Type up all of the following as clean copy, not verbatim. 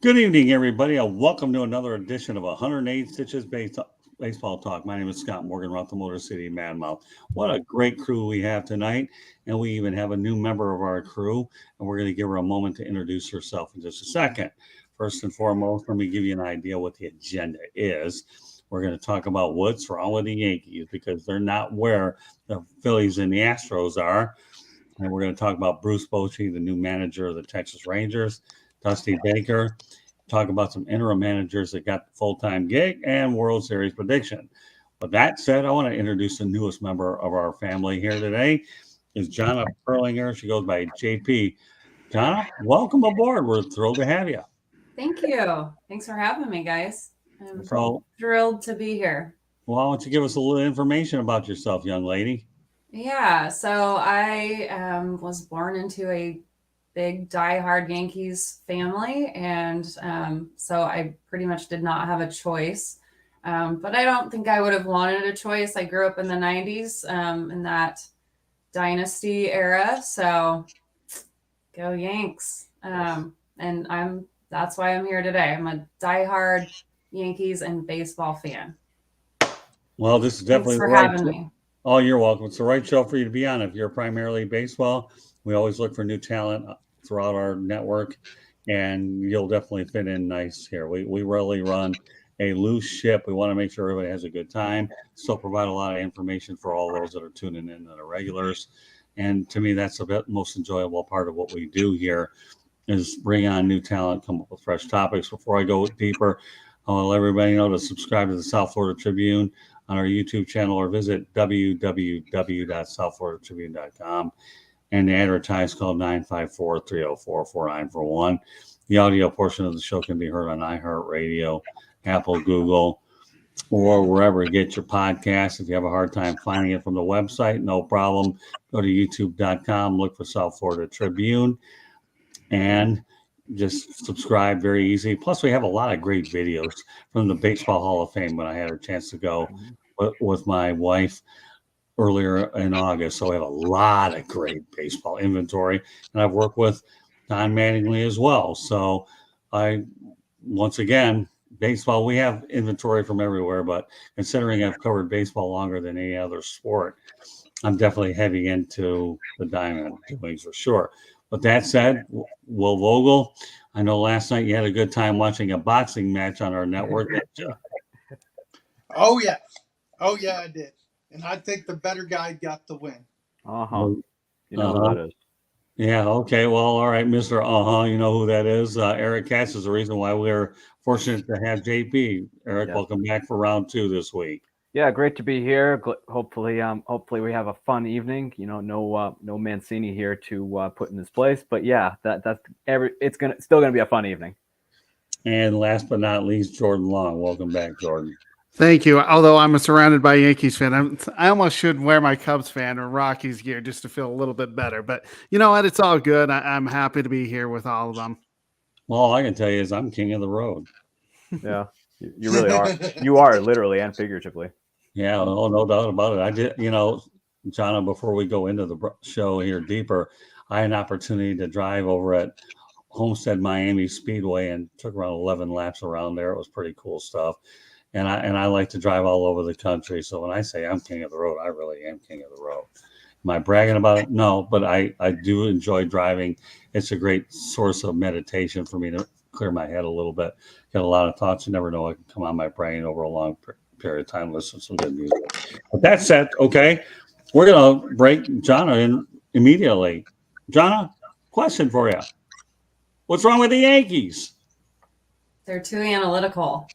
Good evening, everybody, and welcome to another edition of 108 Stitches Baseball Talk. My name is Scott Morgan, Rock the Motor City Madmouth. What a great crew we have tonight, and we even have a new member of our crew, and we're going to give her a moment to introduce herself in just a second. First and foremost, let me give you an idea what the agenda is. We're going to talk about what's wrong with the Yankees because they're not where the Phillies and the Astros are. And we're going to talk about Bruce Bochy, the new manager of the Texas Rangers, Dusty Baker, talk about some interim managers that got the full-time gig and World Series prediction. With that said, I want to introduce the newest member of our family here today is Jonna Perlinger. She goes by JP. Jonna, welcome aboard. We're thrilled to have you. Thank you. Thanks for having me, guys. I'm So, thrilled to be here. well, why don't you give us a little information about yourself, young lady? Yeah, so I was born into a big diehard Yankees family, and so I pretty much did not have a choice. But I don't think I would have wanted a choice. I grew up in the 90s in that dynasty era, so go Yanks. And that's why I'm here today. I'm a diehard Yankees and baseball fan. Well, this is Thanks definitely the for right. having me. Oh, you're welcome. It's the right show for you to be on. If you're primarily baseball, we always look for new talent throughout our network, and you'll definitely fit in nice here. We really run a loose ship. We want to make sure everybody has a good time, still provide a lot of information for all those that are tuning in that are regulars. And to me, that's the most enjoyable part of what we do here is bring on new talent, come up with fresh topics. Before I go deeper, I want to let everybody know to subscribe to the South Florida Tribune on our YouTube channel or visit www.southfloridatribune.com. And the advertise call 954-304-4941. The audio portion of the show can be heard on iHeartRadio, Apple, Google, or wherever you get your podcast. If you have a hard time finding it from the website, no problem. Go to youtube.com, look for South Florida Tribune, and just subscribe. Very easy. Plus, we have a lot of great videos from the Baseball Hall of Fame when I had a chance to go with my wife earlier in August. So we have a lot of great baseball inventory. And I've worked with Don Mattingly as well. So once again, baseball, we have inventory from everywhere. But considering I've covered baseball longer than any other sport, I'm definitely heavy into the diamond doings for sure. But that said, Will Vogel, I know last night you had a good time watching a boxing match on our network. Oh yeah, oh yeah, I did, and I think the better guy got the win. Uh-huh. You know who that is. Yeah, okay. Well, all right, Mr. You know who that is. Eric Katz is the reason why we're fortunate to have JP. Eric, Yes. welcome back for round 2 this week. Yeah, great to be here. Hopefully we have a fun evening. No Mancini here to put in his place, but yeah, it's still gonna be a fun evening. And last but not least, Jordan Long. Welcome back, Jordan. Thank you. Although I'm surrounded by Yankees fan, I almost should wear my Cubs fan or Rockies gear just to feel a little bit better. But you know what? It's all good. I'm happy to be here with all of them. Well, all I can tell you is I'm king of the road. Yeah, you really are. You are literally and figuratively. Yeah, no doubt about it. I did, Jonna, before we go into the show here deeper, I had an opportunity to drive over at Homestead Miami Speedway and took around 11 laps around there. It was pretty cool stuff. And I like to drive all over the country. So when I say I'm king of the road, I really am king of the road. Am I bragging about it? No, but I do enjoy driving. It's a great source of meditation for me to clear my head a little bit. Get a lot of thoughts. You never know what can come on my brain over a long period of time. Listen to some good music. But that said, okay, we're going to break Jonna in immediately. Jonna, question for you. What's wrong with the Yankees? They're too analytical.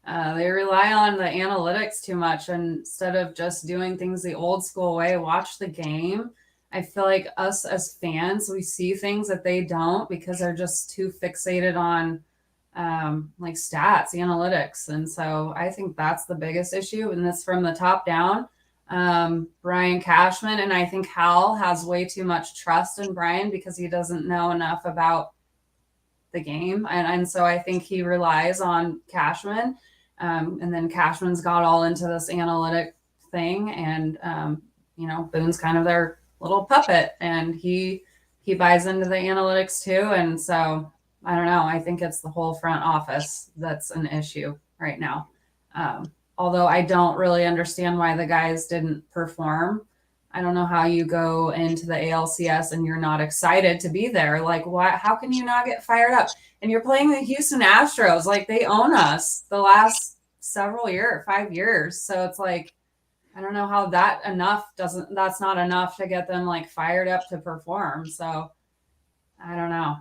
They rely on the analytics too much instead of just doing things the old school way. Watch the game. I feel like us as fans, we see things that they don't because they're just too fixated on like stats, analytics. And so I think that's the biggest issue. And that's from the top down. Brian Cashman, and I think Hal has way too much trust in Brian because he doesn't know enough about the game. And so I think he relies on Cashman. And then Cashman's got all into this analytic thing. And, Boone's kind of their little puppet. And he buys into the analytics too. And so I don't know. I think it's the whole front office that's an issue right now. Although I don't really understand why the guys didn't perform. I don't know how you go into the ALCS and you're not excited to be there. Like, why? How can you not get fired up? And you're playing the Houston Astros. Like, they own us the last several years, 5 years. So it's like, I don't know how that's not enough to get them like fired up to perform. So I don't know.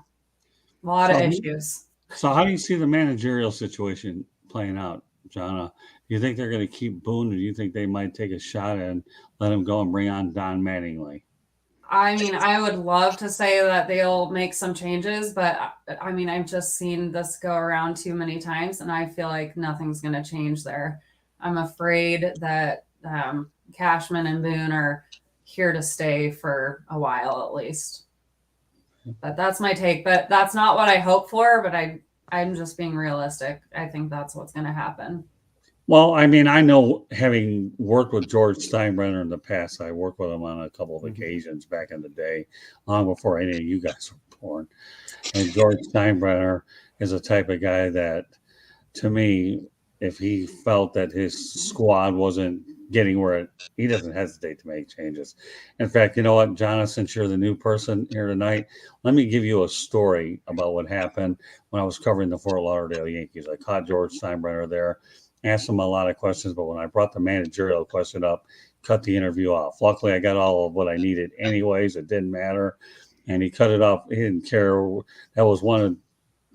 A lot of issues. So how do you see the managerial situation playing out, Jonna? Do you think they're going to keep Boone, or do you think they might take a shot and let him go and bring on Don Mattingly? I mean, I would love to say that they'll make some changes, but I mean, I've just seen this go around too many times, and I feel like nothing's going to change there. I'm afraid that Cashman and Boone are here to stay for a while at least. But that's my take. But that's not what I hope for. But I'm just being realistic. I think that's what's going to happen. Well, I mean, I know, having worked with George Steinbrenner in the past, I worked with him on a couple of occasions back in the day, long before any of you guys were born. And George Steinbrenner is a type of guy that, to me, if he felt that his squad wasn't getting he doesn't hesitate to make changes. In fact, you know what, Jonna, since you're the new person here tonight, let me give you a story about what happened when I was covering the Fort Lauderdale Yankees. I caught George Steinbrenner there, asked him a lot of questions, but when I brought the managerial question up, cut the interview off. Luckily, I got all of what I needed anyways. It didn't matter. And he cut it off. He didn't care. That was one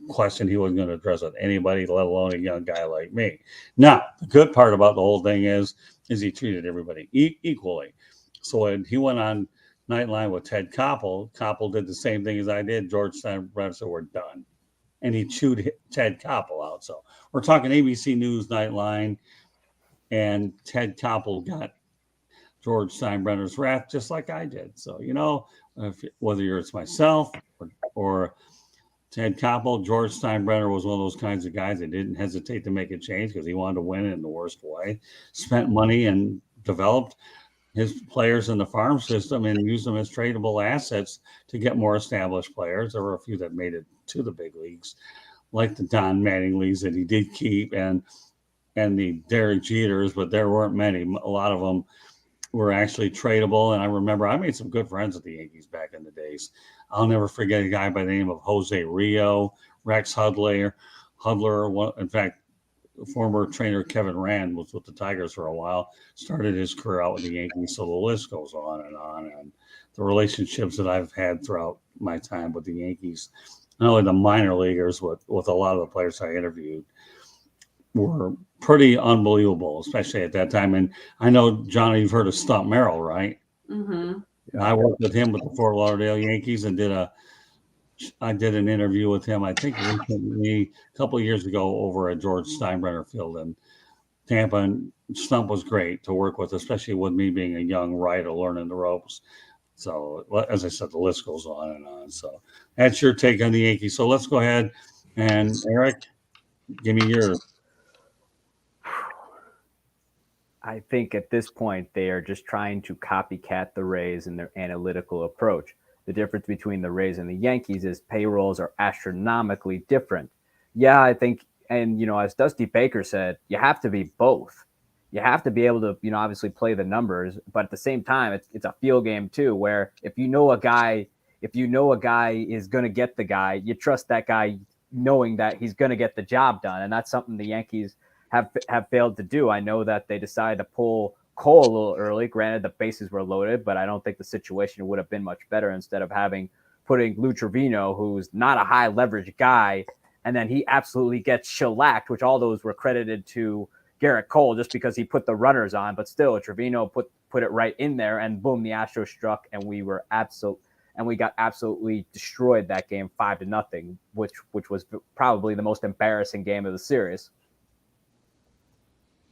question he wasn't going to address with anybody, let alone a young guy like me. Now, the good part about the whole thing is he treated everybody equally. So when he went on Nightline with Ted Koppel, Koppel did the same thing as I did. George Steinbrenner said, "We're done." And he chewed Ted Koppel out. So we're talking ABC News Nightline, and Ted Koppel got George Steinbrenner's wrath just like I did. So, you know, whether it's myself or Ted Koppel, George Steinbrenner was one of those kinds of guys that didn't hesitate to make a change because he wanted to win in the worst way, spent money and developed his players in the farm system and used them as tradable assets to get more established players. There were a few that made it to the big leagues, like the Don Mattingleys that he did keep and the Derek Jeters, but there weren't many. A lot of them were actually tradable. And I remember I made some good friends with the Yankees back in the days. I'll never forget a guy by the name of Jose Rio, Rex Hudler. In fact, former trainer Kevin Rand was with the Tigers for a while, started his career out with the Yankees. So the list goes on. And the relationships that I've had throughout my time with the Yankees, not only the minor leaguers, with a lot of the players I interviewed, were pretty unbelievable, especially at that time. And I know, Johnny, you've heard of Stump Merrill, right? Mm-hmm. I worked with him with the Fort Lauderdale Yankees and I did an interview with him, I think recently, a couple of years ago, over at George Steinbrenner Field in Tampa. And Stump was great to work with, especially with me being a young writer learning the ropes. So, as I said, the list goes on and on. So that's your take on the Yankees. So let's go ahead and, Eric, give me yours. I think at this point, they are just trying to copycat the Rays in their analytical approach. The difference between the Rays and the Yankees is payrolls are astronomically different. Yeah, I think, and, you know, as Dusty Baker said, you have to be both. You have to be able to, you know, obviously play the numbers, but at the same time, it's a feel game too, where if you know a guy is going to get the guy, you trust that guy knowing that he's going to get the job done. And that's something the Yankees have failed to do. I know that they decided to pull Cole a little early. Granted, the bases were loaded, but I don't think the situation would have been much better instead of putting Lou Trevino, who's not a high leverage guy, and then he absolutely gets shellacked, which all those were credited to Garrett Cole just because he put the runners on. But still, Trevino put it right in there, and boom, the Astros struck, and we got absolutely destroyed that game 5-0, which was probably the most embarrassing game of the series.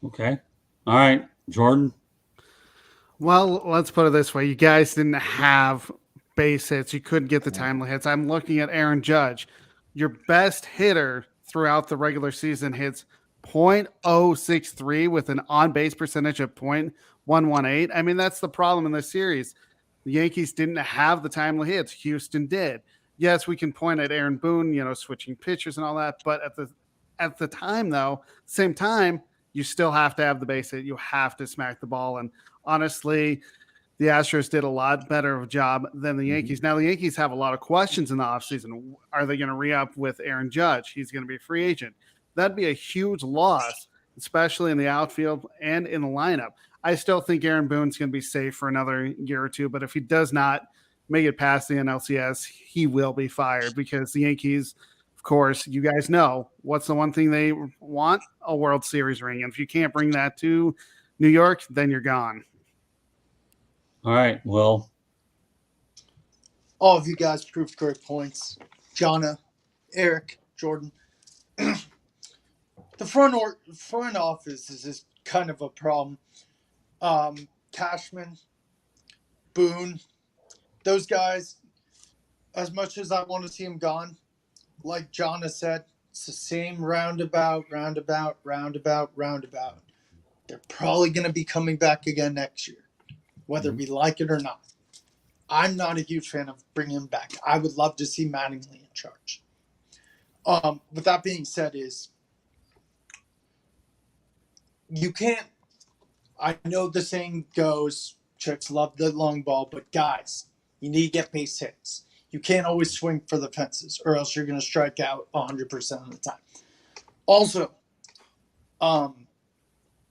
Okay. All right, Jordan. Well, let's put it this way. You guys didn't have base hits. You couldn't get the timely hits. I'm looking at Aaron Judge. Your best hitter throughout the regular season hits .063 with an on-base percentage of .118. I mean, that's the problem in this series. The Yankees didn't have the timely hits. Houston did. yes, we can point at Aaron Boone, switching pitchers and all that, but at the time though, same time, you still have to have the base hit. You have to smack the ball. And honestly, the Astros did a lot better of a job than the Yankees. Now, the Yankees have a lot of questions in the offseason. Are they going to re-up with Aaron Judge? He's going to be a free agent. That'd be a huge loss, especially in the outfield and in the lineup. I still think Aaron Boone's going to be safe for another year or two, but if he does not make it past the NLCS, he will be fired because the Yankees, of course, you guys know what's the one thing they want? A World Series ring. And if you can't bring that to New York, then you're gone. All right. Well, All of you guys proved great points. Jonna, Eric, Jordan. The front office is just kind of a problem. Cashman, Boone, those guys, as much as I want to see them gone, like Jonna said, it's the same roundabout. They're probably going to be coming back again next year, whether we like it or not. I'm not a huge fan of bringing him back. I would love to see Mattingly in charge. With that being said, you can't. I know the saying goes, chicks love the long ball, but guys, you need to get base hits. You can't always swing for the fences, or else you're going to strike out 100% of the time. Also,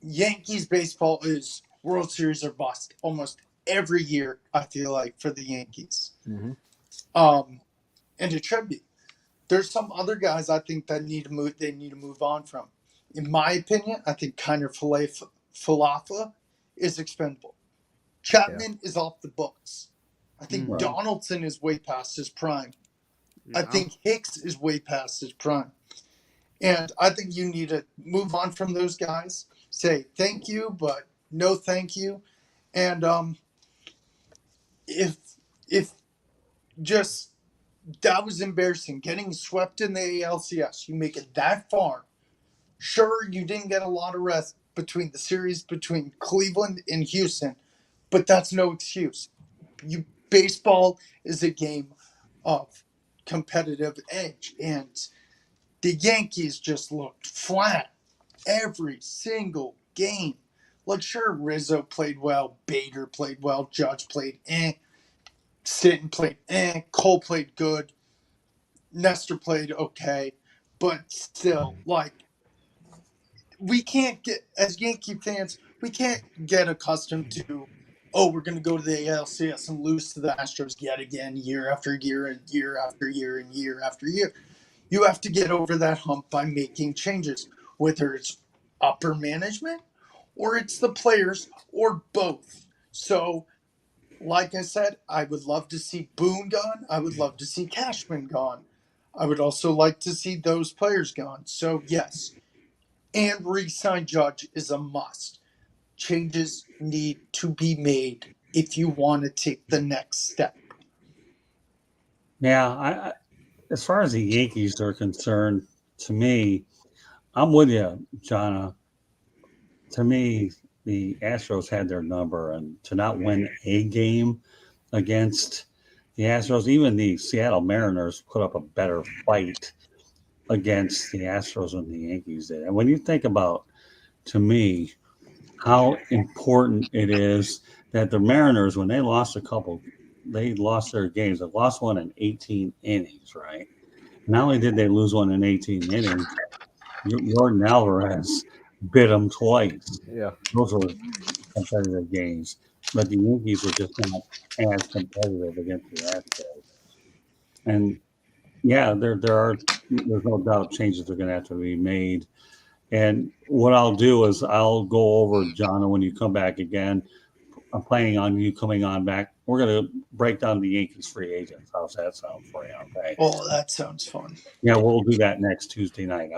Yankees baseball is World Series or bust almost every year, I feel like, for the Yankees. Mm-hmm. And it should be. There's some other guys I think that need to move. They need to move on from. In my opinion, I think Kiner Falefa is expendable. Chapman is off the books. I think Right. Donaldson is way past his prime. I think Hicks is way past his prime. And I think you need to move on from those guys. Say thank you, but no thank you. And if just that was embarrassing. Getting swept in the ALCS, you make it that far. Sure, you didn't get a lot of rest between the series between Cleveland and Houston, but that's no excuse. Baseball is a game of competitive edge, and the Yankees just looked flat every single game. Like, sure, Rizzo played well, Bader played well, Judge played Stanton played Cole played good, Nestor played okay, but still, like, we can't get, as Yankee fans, we can't get accustomed to, we're going to go to the ALCS and lose to the Astros yet again, year after year and year after year and year after year. You have to get over that hump by making changes, whether it's upper management or it's the players or both. So, like I said, I would love to see Boone gone. I would love to see Cashman gone. I would also like to see those players gone. So, yes. And re-sign Judge is a must. Changes need to be made if you want to take the next step. yeah, I as far as the Yankees are concerned, to me, I'm with you, Jonna. To me, the Astros had their number, and to not win a game against the Astros, even the Seattle Mariners put up a better fight against the Astros than the Yankees did. And when you think about, to me, how important it is that the Mariners, when they lost they lost their games. They lost one in 18 innings, right? Not only did they lose one in 18 innings, Jordan Alvarez bit them twice. Yeah. Those were competitive games. But the Yankees were just not as competitive against the Astros. And yeah, there's no doubt changes are going to have to be made. And what I'll do is I'll go over, John, when you come back again. I'm planning on you coming on back. We're going to break down the Yankees free agents. How's that sound for you? Okay. Oh, that sounds fun. Yeah, we'll do that next Tuesday night.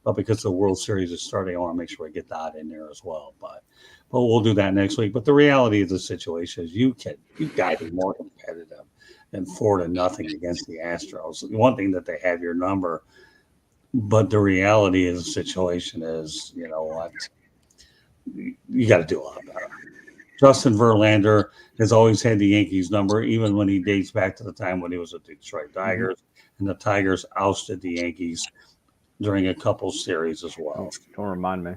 But because the World Series is starting, I want to make sure I get that in there as well. But we'll do that next week. But the reality of the situation is you got to be more competitive than 4-0 against the Astros. One thing that they have your number, but the reality of the situation is, you know what, you got to do a lot better. Justin Verlander has always had the Yankees number, even when he dates back to the time when he was with the Detroit Tigers, and the Tigers ousted the Yankees during a couple series as well. Don't remind me.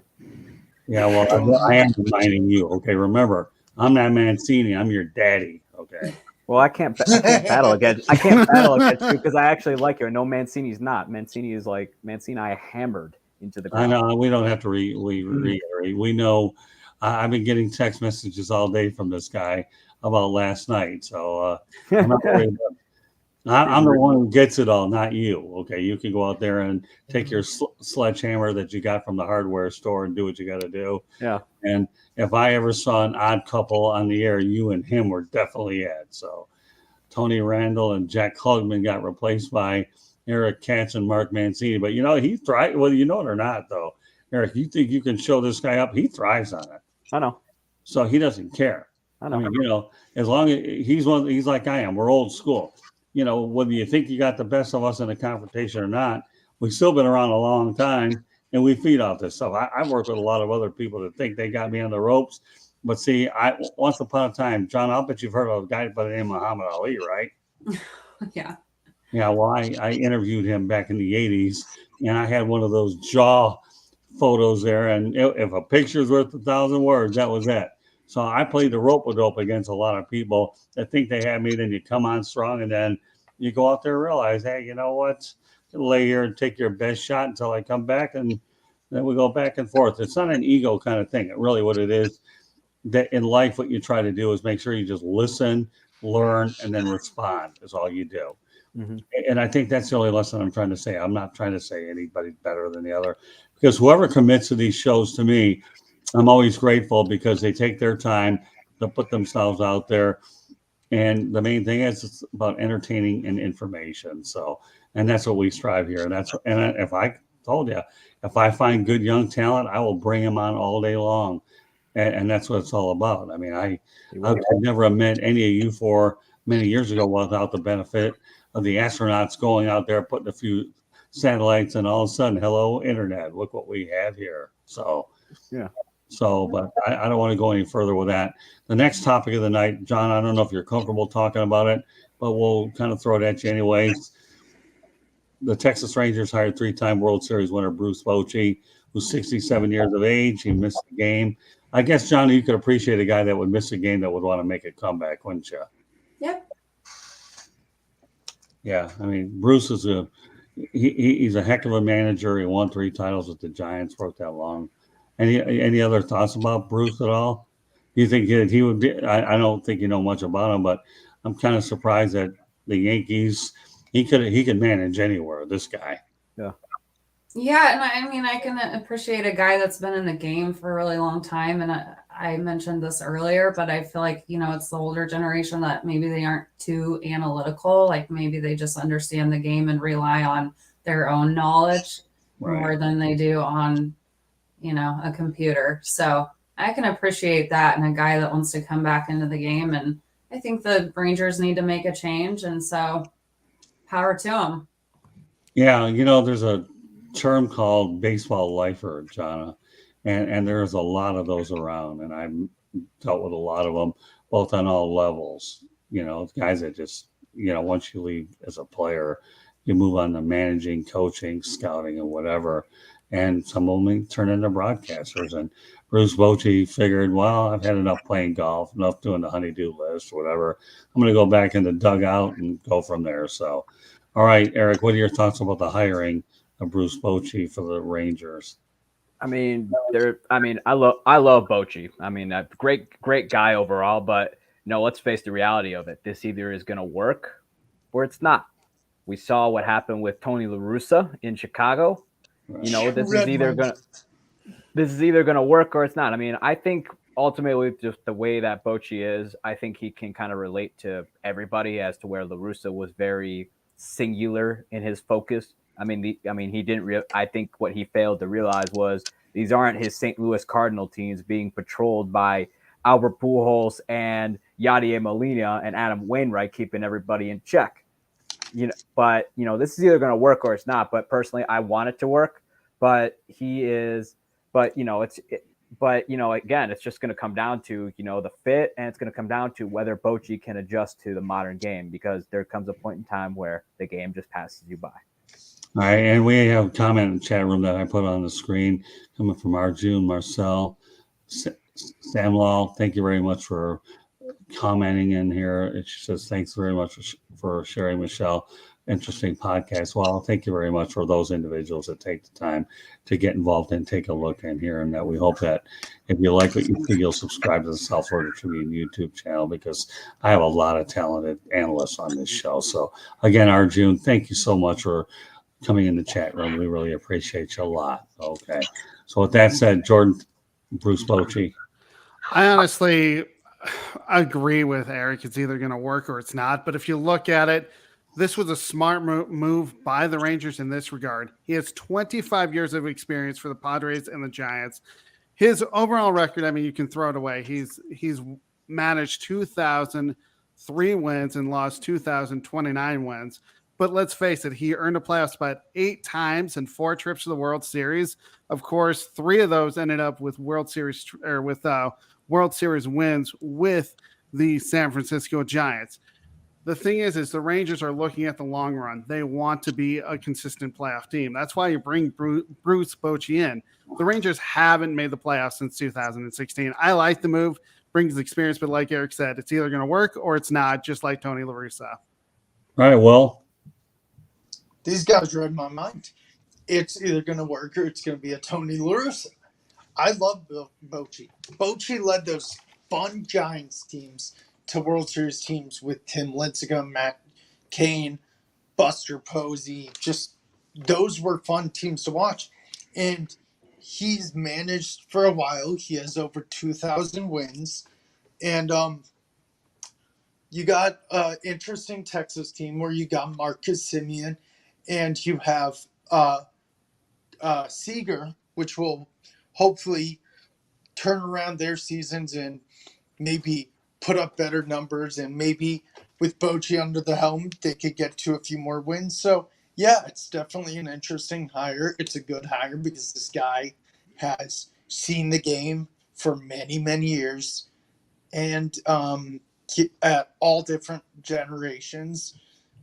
Yeah, well, I am reminding you. Okay, remember, I'm not Mancini. I'm your daddy. Okay. Well, I can't battle against you because I actually like you. No, Mancini's not. Mancini is like Mancini. I hammered into the I ground. know we don't have to reiterate. We know. I've been getting text messages all day from this guy about last night, so I'm not worried about. I'm the one who gets it all, not you. Okay, you can go out there and take your sledgehammer that you got from the hardware store and do what you got to do. Yeah. And if I ever saw an odd couple on the air, you and him were definitely it. So Tony Randall and Jack Klugman got replaced by Eric Katz and Mark Mancini. But he thrives, whether you know it or not, though. Eric, you think you can show this guy up? He thrives on it. I know. So he doesn't care. I know. I mean, as long as he's like I am, we're old school. Whether you think you got the best of us in a confrontation or not, we've still been around a long time and we feed off this stuff. I've worked with a lot of other people that think they got me on the ropes. But see, once upon a time, John, I'll bet you've heard of a guy by the name of Muhammad Ali, right? Yeah. Yeah, well, I interviewed him back in the 80s, and I had one of those jaw photos there. And if a picture's worth 1,000 words, that was it. So I played the rope-a-dope against a lot of people that think they have me. Then you come on strong, and then you go out there and realize, hey, you know what? Lay here and take your best shot until I come back, and then we go back and forth. It's not an ego kind of thing. Really what it is, that in life what you try to do is make sure you just listen, learn, and then respond is all you do. Mm-hmm. And I think that's the only lesson I'm trying to say. I'm not trying to say anybody's better than the other, because whoever commits to these shows, to me, I'm always grateful because they take their time to put themselves out there. And the main thing is it's about entertaining and information. So, and that's what we strive here. And if I told you, if I find good young talent, I will bring them on all day long. And that's what it's all about. I mean, I could never have met any of you for many years ago without the benefit of the astronauts going out there, putting a few satellites, and all of a sudden, hello, internet, look what we have here. So, yeah. So, but I don't want to go any further with that. The next topic of the night, John, I don't know if you're comfortable talking about it, but we'll kind of throw it at you anyways. The Texas Rangers hired three-time World Series winner Bruce Bochy, who's 67 years of age. He missed the game. I guess, John, you could appreciate a guy that would miss a game that would want to make a comeback, wouldn't you? Yep. Yeah, I mean, Bruce is he's a heck of a manager. He won 3 titles with the Giants, worked that long. Any other thoughts about Bruce at all? Do you think he would be? I don't think you know much about him, but I'm kind of surprised that the Yankees. He could manage anywhere. This guy. Yeah. Yeah, and I mean, I can appreciate a guy that's been in the game for a really long time, and I mentioned this earlier, but I feel like it's the older generation that maybe they aren't too analytical. Like maybe they just understand the game and rely on their own knowledge more than they do on a computer. So I can appreciate that in a guy that wants to come back into the game. And I think the Rangers need to make a change. And so power to them. Yeah. There's a term called baseball lifer, Jonna, and there's a lot of those around. And I've dealt with a lot of them, both on all levels, guys that just, once you leave as a player, you move on to managing, coaching, scouting, and whatever. And some of them turn into broadcasters. And Bruce Bochy figured, well, I've had enough playing golf, enough doing the honeydew list, whatever. I'm going to go back in the dugout and go from there. So, all right, Eric, what are your thoughts about the hiring of Bruce Bochy for the Rangers? I mean, I love Bochy. I mean, a great guy overall. But let's face the reality of it. This either is going to work or it's not. We saw what happened with Tony La Russa in Chicago. This is either gonna work or it's not. I mean, I think ultimately just the way that Bochy is, I think he can kind of relate to everybody as to where La Russa was very singular in his focus. I mean, he didn't. I think what he failed to realize was these aren't his St. Louis Cardinal teams being patrolled by Albert Pujols and Yadier Molina and Adam Wainwright keeping everybody in check. But this is either going to work or it's not. But personally, I want it to work. But But, again, it's just going to come down to, the fit, and it's going to come down to whether Bochy can adjust to the modern game, because there comes a point in time where the game just passes you by. All right, and we have a comment in the chat room that I put on the screen coming from Arjun, Marcel, Samlal. Thank you very much for commenting in here. It says, thanks very much for sharing, Michelle. Interesting podcast. Well, thank you very much for those individuals that take the time to get involved and take a look in here. And that we hope that if you like what you see, you'll subscribe to the South Florida Tribune YouTube channel, because I have a lot of talented analysts on this show. So again, Arjun, thank you so much for coming in the chat room. We really appreciate you a lot. Okay. So with that said, Jordan, Bruce Bochy. I honestly agree with Eric. It's either going to work or it's not. But if you look at it, this was a smart move by the Rangers in this regard. He has 25 years of experience for the Padres and the Giants. His overall record, I mean, you can throw it away. He's managed 2,003 wins and lost 2,029 wins. But let's face it, he earned a playoff spot 8 times and 4 trips to the World Series. Of course, 3 of those ended up with World Series wins with the San Francisco Giants. The thing is the Rangers are looking at the long run. They want to be a consistent playoff team. That's why you bring Bruce Bochy in. The Rangers haven't made the playoffs since 2016. I like the move, brings experience, but like Eric said, it's either going to work or it's not, just like Tony La Russa. All right, well, these guys read my mind. It's either going to work or it's going to be a Tony La Russa. I love Bochy. Bochy led those fun Giants teams to World Series teams with Tim Lincecum, Matt Cain, Buster Posey. Just those were fun teams to watch. And he's managed for a while. He has over 2,000 wins. And you got an interesting Texas team where you got Marcus Semien and you have Seager, which will hopefully turn around their seasons and maybe put up better numbers, and maybe with Bochy under the helm, they could get to a few more wins. So, yeah, it's definitely an interesting hire. It's a good hire because this guy has seen the game for many, many years, and at all different generations,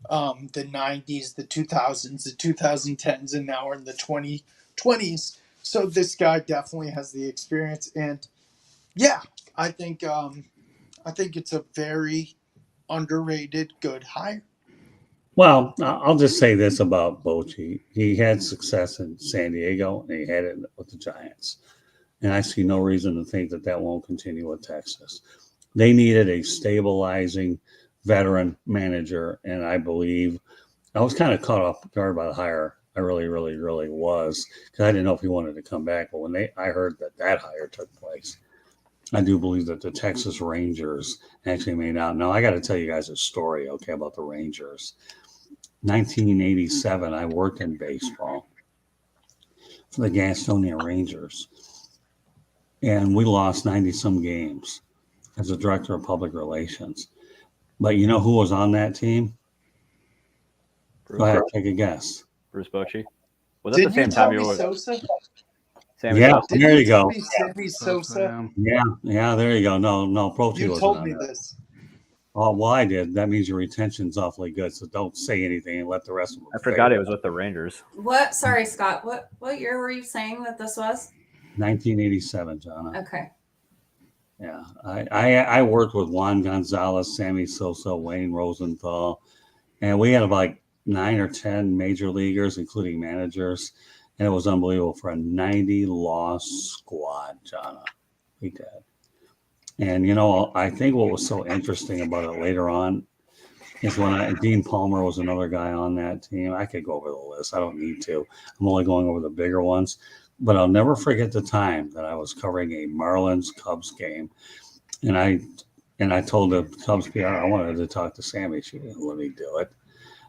the 90s, the 2000s, the 2010s, and now we're in the 2020s. So this guy definitely has the experience, and yeah, I think it's a very underrated good hire. Well, I'll just say this about Bochy. He had success in San Diego, and he had it with the Giants. And I see no reason to think that won't continue with Texas. They needed a stabilizing veteran manager, and I believe I was kind of caught off guard by the hire. I really, really, really was, because I didn't know if he wanted to come back. But when I heard that hire took place, I do believe that the Texas Rangers actually made out. Now, I got to tell you guys a story, okay, about the Rangers. 1987, I worked in baseball for the Gastonia Rangers, and we lost 90-some games as a director of public relations. But you know who was on that team? Go ahead, take a guess. Bruce Bochy. Was that the same time you were? Sosa? Yeah, there you go. Sammy Sosa? Yeah, there you go. No, Bochy You wasn't told on me there. this. Oh, well, I did. That means your retention's awfully good, so don't say anything and let the rest of them. I forgot it was with the Rangers. What? Sorry, Scott. What year were you saying that this was? 1987, John. Okay. Yeah, I worked with Juan Gonzalez, Sammy Sosa, Wayne Rosenthal, and we had like 9 or 10 major leaguers, including managers, and it was unbelievable for a 90-loss squad, John. We did. And, I think what was so interesting about it later on is when Dean Palmer was another guy on that team. I could go over the list. I don't need to. I'm only going over the bigger ones. But I'll never forget the time that I was covering a Marlins-Cubs game. And I told the Cubs PR I wanted to talk to Sammy. She didn't let me do it.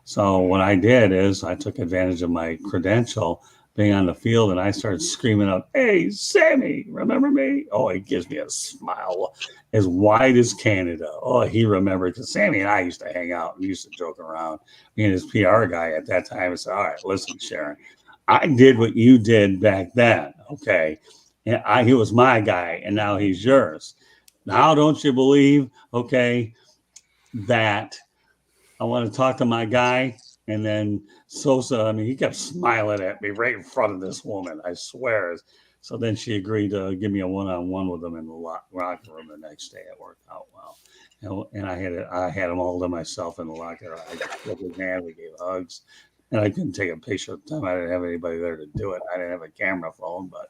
So what I did is I took advantage of my credential being on the field, and I started screaming out, "Hey, Sammy, remember me?" Oh, he gives me a smile as wide as Canada. Oh, he remembered, because Sammy and I used to hang out and used to joke around. Me and his PR guy at that time said, "All right, listen, Sharon, I did what you did back then, okay? And he was my guy, and now he's yours. Now, don't you believe, okay, that I want to talk to my guy? And then Sosa, I mean, he kept smiling at me right in front of this woman, I swear. So then she agreed to give me a one-on-one with him in the locker room the next day. It worked out well. And I had him all to myself in the locker. I shook his hand, we gave hugs, and I couldn't take a picture at the time. I didn't have anybody there to do it. I didn't have a camera phone, but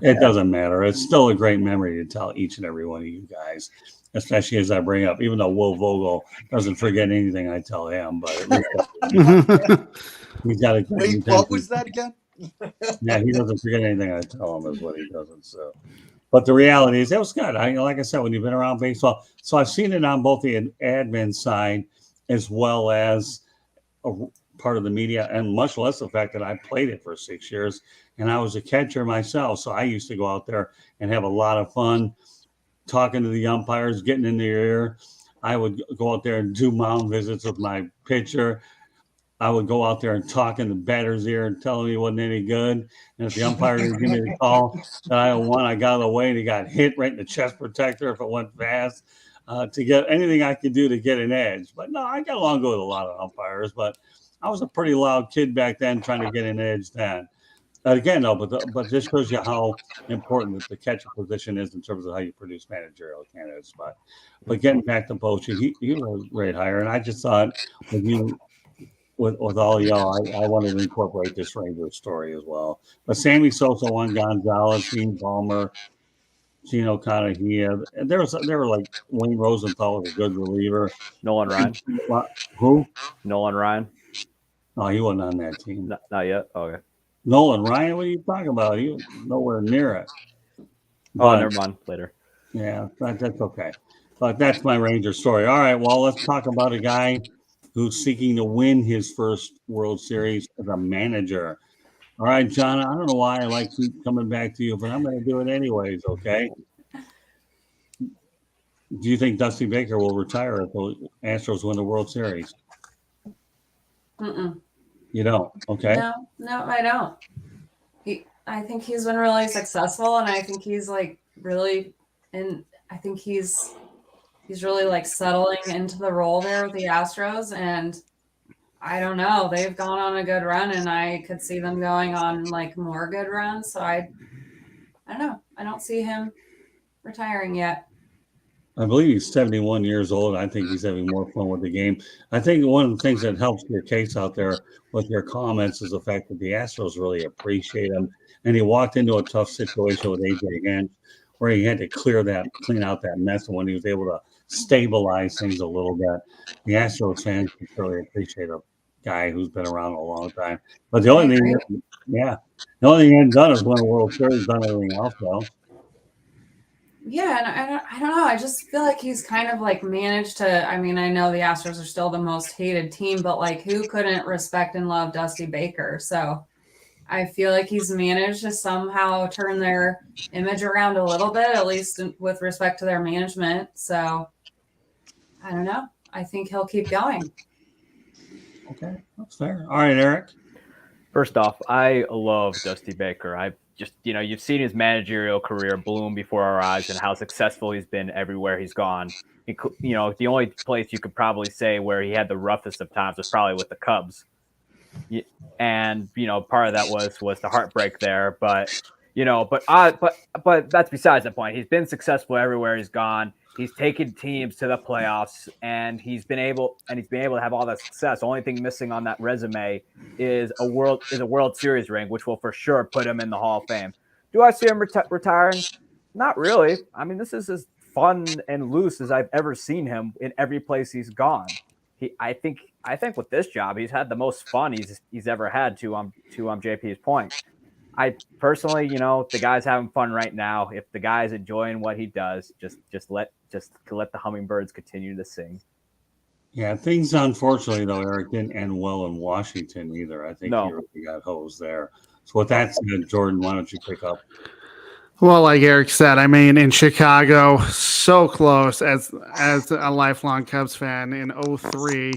it doesn't matter. It's still a great memory to tell each and every one of you guys, especially as I bring up, even though Will Vogel doesn't forget anything I tell him, but at least he's got a good Wait, what was that again? Yeah, he doesn't forget anything I tell him is what he doesn't. So, but the reality is, it was good. Like I said, when you've been around baseball, so I've seen it on both the admin side as well as a part of the media, and much less the fact that I played it for 6 years and I was a catcher myself. So I used to go out there and have a lot of fun talking to the umpires, getting in their ear. I would go out there and do mound visits with my pitcher. I would go out there and talk in the batter's ear and tell him he wasn't any good. And if the umpire didn't give me the call that I won, I got out of the way and he got hit right in the chest protector if it went fast, to get anything I could do to get an edge. But no, I got along good with a lot of umpires, but I was a pretty loud kid back then trying to get an edge then. Again, no, but this shows you how important the catcher position is in terms of how you produce managerial candidates. But getting back to Bochy, he was a great hire, and I just thought with all y'all, I wanted to incorporate this Rangers story as well. But Sammy Sosa, Juan Gonzalez, Gene Palmer, Gino Canahia, and there were like Wayne Rosenthal was a good reliever. Nolan Ryan. Who? Nolan Ryan. No, he wasn't on that team. Not yet. Okay. Nolan Ryan, what are you talking about? He was nowhere near it. Never mind. Later. Yeah, that's okay. But that's my Ranger story. All right, well, let's talk about a guy who's seeking to win his first World Series as a manager. All right, John, I don't know why I like keep coming back to you, but I'm going to do it anyways, okay? Do you think Dusty Baker will retire if the Astros win the World Series? Mm-mm. You don't? Okay. No, I don't. I think he's been really successful, and I think he's like really, and I think he's really like settling into the role there with the Astros. And I don't know, they've gone on a good run, and I could see them going on like more good runs. So I don't know. I don't see him retiring yet. I believe he's 71 years old. I think he's having more fun with the game. I think one of the things that helps your case out there with your comments is the fact that the Astros really appreciate him. And he walked into a tough situation with AJ Hinch where he had to clean out that mess. And when he was able to stabilize things a little bit, the Astros fans really appreciate a guy who's been around a long time. But the only thing he hadn't done is win a World Series, done everything else though. Yeah, and I don't know. I just feel like he's kind of like managed to. I mean, I know the Astros are still the most hated team, but like, who couldn't respect and love Dusty Baker? So I feel like he's managed to somehow turn their image around a little bit, at least with respect to their management. So I don't know. I think he'll keep going. Okay, that's fair. All right, Eric. First off, I love Dusty Baker. I just, you've seen his managerial career bloom before our eyes and how successful he's been everywhere he's gone. The only place you could probably say where he had the roughest of times was probably with the Cubs. And, part of that was the heartbreak there. But that's besides the point. He's been successful everywhere he's gone. He's taken teams to the playoffs, and he's been able to have all that success. The only thing missing on that resume is a World Series ring, which will for sure put him in the Hall of Fame. Do I see him retiring? Not really. I mean, this is as fun and loose as I've ever seen him in every place he's gone. I think with this job, he's had the most fun he's ever had. To JP's point. I personally, the guy's having fun right now. If the guy's enjoying what he does, just let the hummingbirds continue to sing. Yeah, things unfortunately though, Eric, didn't end well in Washington either. I think he really got hosed there. So with that said, Jordan, why don't you pick up? Well, like Eric said, I mean, in Chicago, so close as a lifelong Cubs fan in 2003,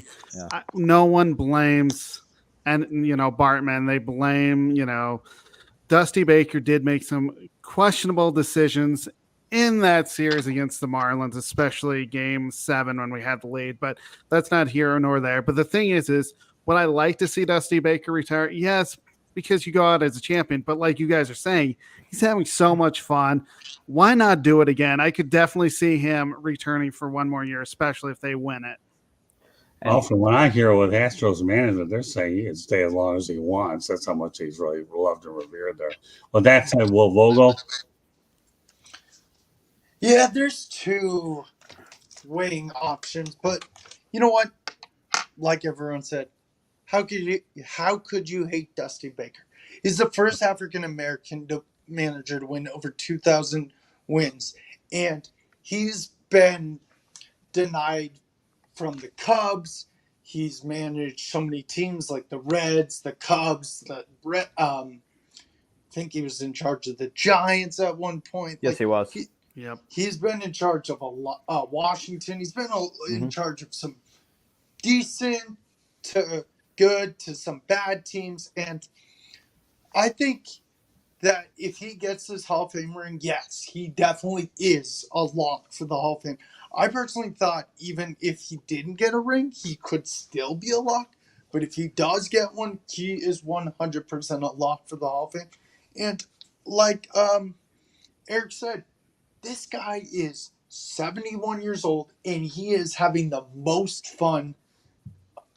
no one blames Bartman. They blame, Dusty Baker did make some questionable decisions in that series against the Marlins, especially game 7 when we had the lead, but that's not here nor there. But the thing is would I like to see Dusty Baker retire? Yes, because you go out as a champion. But like you guys are saying, he's having so much fun. Why not do it again? I could definitely see him returning for one more year, especially if they win it. Well, from what I hear with Astros management, they're saying he can stay as long as he wants. That's how much he's really loved and revered there. But that said, Will Vogel, Yeah, there's two weighing options, but you know what? Like everyone said, how could you hate Dusty Baker? He's the first African American manager to win over 2,000 wins, and he's been denied from the Cubs. He's managed so many teams like the Reds, the Cubs, I think he was in charge of the Giants at one point. Yes, he was. Yep. He's been in charge of Washington. He's been in charge of some decent to good to some bad teams. And I think that if he gets this Hall of Fame ring, yes, he definitely is a lock for the Hall of Fame. I personally thought even if he didn't get a ring, he could still be a lock. But if he does get one, he is 100% a lock for the Hall of Fame. And like Eric said, this guy is 71 years old, and he is having the most fun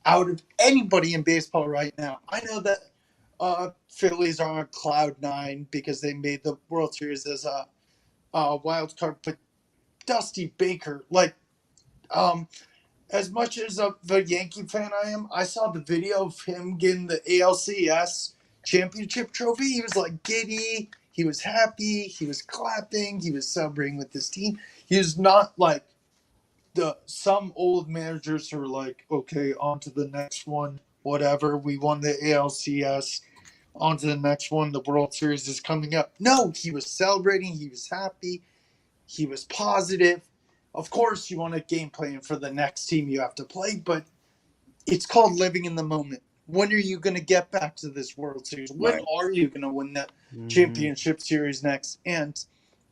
out of anybody in baseball right now. I know that Phillies are on cloud 9 because they made the World Series as a wild card, but Dusty Baker, as much as a Yankee fan I am, I saw the video of him getting the ALCS championship trophy. He was like giddy. He was happy. He was clapping. He was celebrating with his team. He was not like some old managers who are like, okay, on to the next one. Whatever. We won the ALCS. On to the next one. The World Series is coming up. No, he was celebrating. He was happy. He was positive. Of course, you want a game plan for the next team you have to play, but it's called living in the moment. When are you going to get back to this World Series? When are you going to win that championship series next? And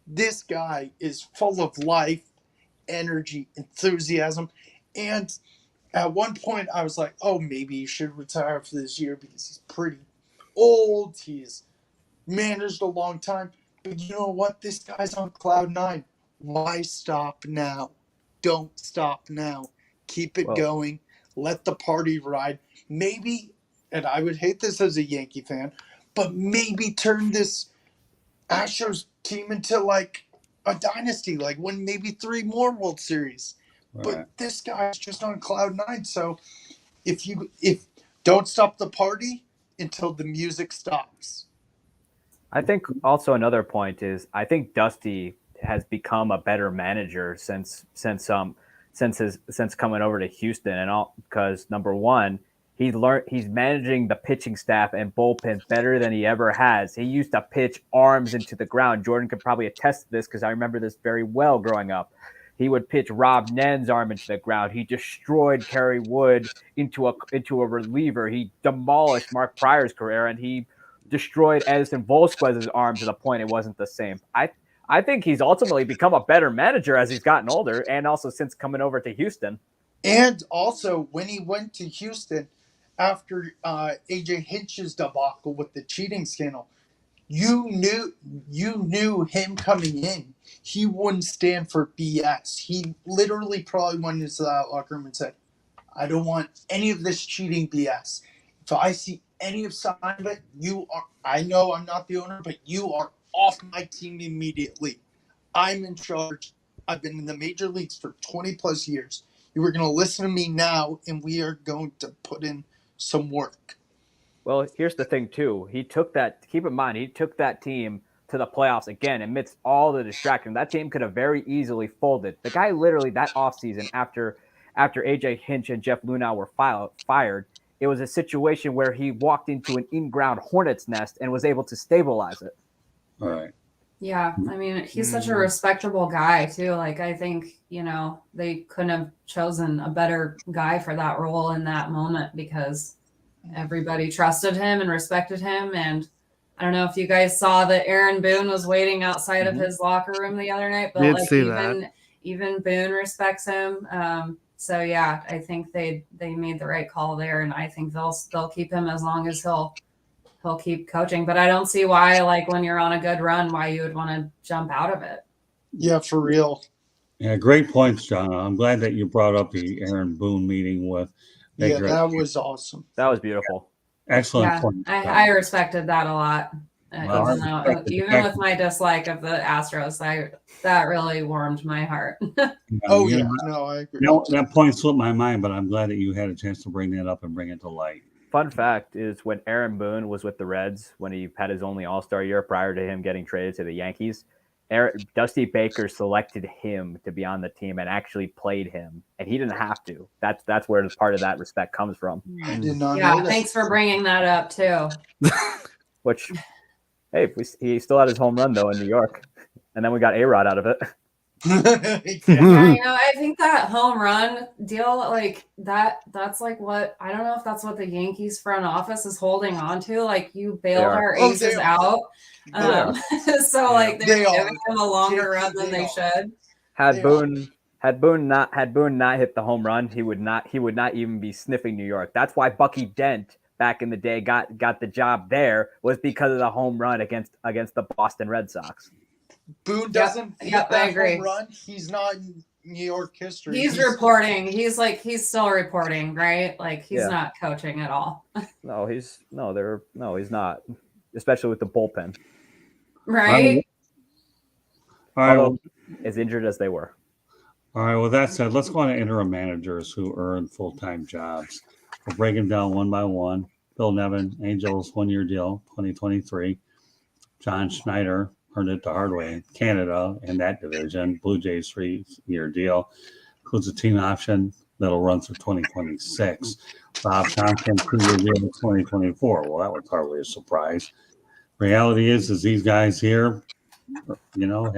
this guy is full of life, energy, enthusiasm. And at one point, I was like, oh, maybe he should retire for this year because he's pretty old. He's managed a long time. But you know what? This guy's on cloud 9. Why stop now? Don't stop now. Keep it going. Let the party ride. Maybe, and I would hate this as a Yankee fan, but maybe turn this Astros team into like a dynasty, like win maybe 3 more World Series. Right. But this guy's just on cloud 9. So if don't stop the party until the music stops. I think also another point is I think Dusty has become a better manager since coming over to Houston, and all because number one, he's managing the pitching staff and bullpens better than he ever has. He used to pitch arms into the ground. Jordan could probably attest to this because I remember this very well growing up. He would pitch Rob Nen's arm into the ground. He destroyed Kerry Wood into a reliever. He demolished Mark Pryor's career, and he destroyed Edison Volquez's arm to the point it wasn't the same. I think he's ultimately become a better manager as he's gotten older, and also since coming over to Houston. And also, when he went to Houston after AJ Hinch's debacle with the cheating scandal, you knew him coming in. He wouldn't stand for BS. He literally probably went into that locker room and said, I don't want any of this cheating BS. If I see any sign of it, I know I'm not the owner, but you are off my team immediately. I'm in charge. I've been in the major leagues for 20 plus years. You are going to listen to me now, and we are going to put in some work. Well, here's the thing, too. Keep in mind, he took that team to the playoffs again amidst all the distraction. That team could have very easily folded. The guy literally that offseason, after AJ Hinch and Jeff Lunau were fired, it was a situation where he walked into an in-ground hornet's nest and was able to stabilize it. All right. Yeah, I mean, he's such a respectable guy, too. Like, I think, they couldn't have chosen a better guy for that role in that moment because everybody trusted him and respected him. And I don't know if you guys saw that Aaron Boone was waiting outside of Mhm. his locker room the other night, but Did like see that. even Boone respects him. So yeah, I think they made the right call there, and I think they'll keep him as long as he'll keep coaching. But I don't see why, like when you're on a good run, why you would want to jump out of it. Yeah, for real. Yeah, great points, John. I'm glad that you brought up the Aaron Boone meeting with Yeah, Baker. that was awesome. That was beautiful. Excellent Yeah, point. I respected that a lot. Well, I Even though, respect the even fact with my dislike of the Astros, that really warmed my heart. that, Oh you yeah, know, no, I agree. that point slipped my mind, but I'm glad that you had a chance to bring that up and bring it to light. Fun fact is when Aaron Boone was with the Reds, when he had his only All-Star year prior to him getting traded to the Yankees, Dusty Baker selected him to be on the team and actually played him, and he didn't have to. That's where part of that respect comes from. I did not Yeah, know that. thanks for bringing that up too. Which, hey, he still had his home run though in New York, and then we got A-Rod out of it. Yeah, you know, I think that home run deal, like that's like what I don't know if that's what the Yankees front office is holding on to. Like you bailed are. our Oh, aces they are. out. are. So like they're They are. giving them a longer JP, run than they they are. should. Had They Boone not hit the home run, he would not even be sniffing New York. That's why Bucky Dent back in the day got the job there, was because of the home run against the Boston Red Sox. Boone doesn't hit Yep, I that agree. home run. He's not in New York history. He's reporting. He's still reporting, right? Like he's Yeah. not coaching at all. He's not, especially with the bullpen. Right? All right. Although as injured as they were. All right. With that said, let's go on to interim managers who earn full-time jobs. We'll break them down one by one. Bill Nevin, Angels 1-year deal, 2023. John Schneider earned it the hard way in Canada in that division. Blue Jays 3-year deal. Includes a team option that'll run through 2026. Bob Thompson 2-year deal in 2024. Well, that was hardly a surprise. Reality is these guys here, you know,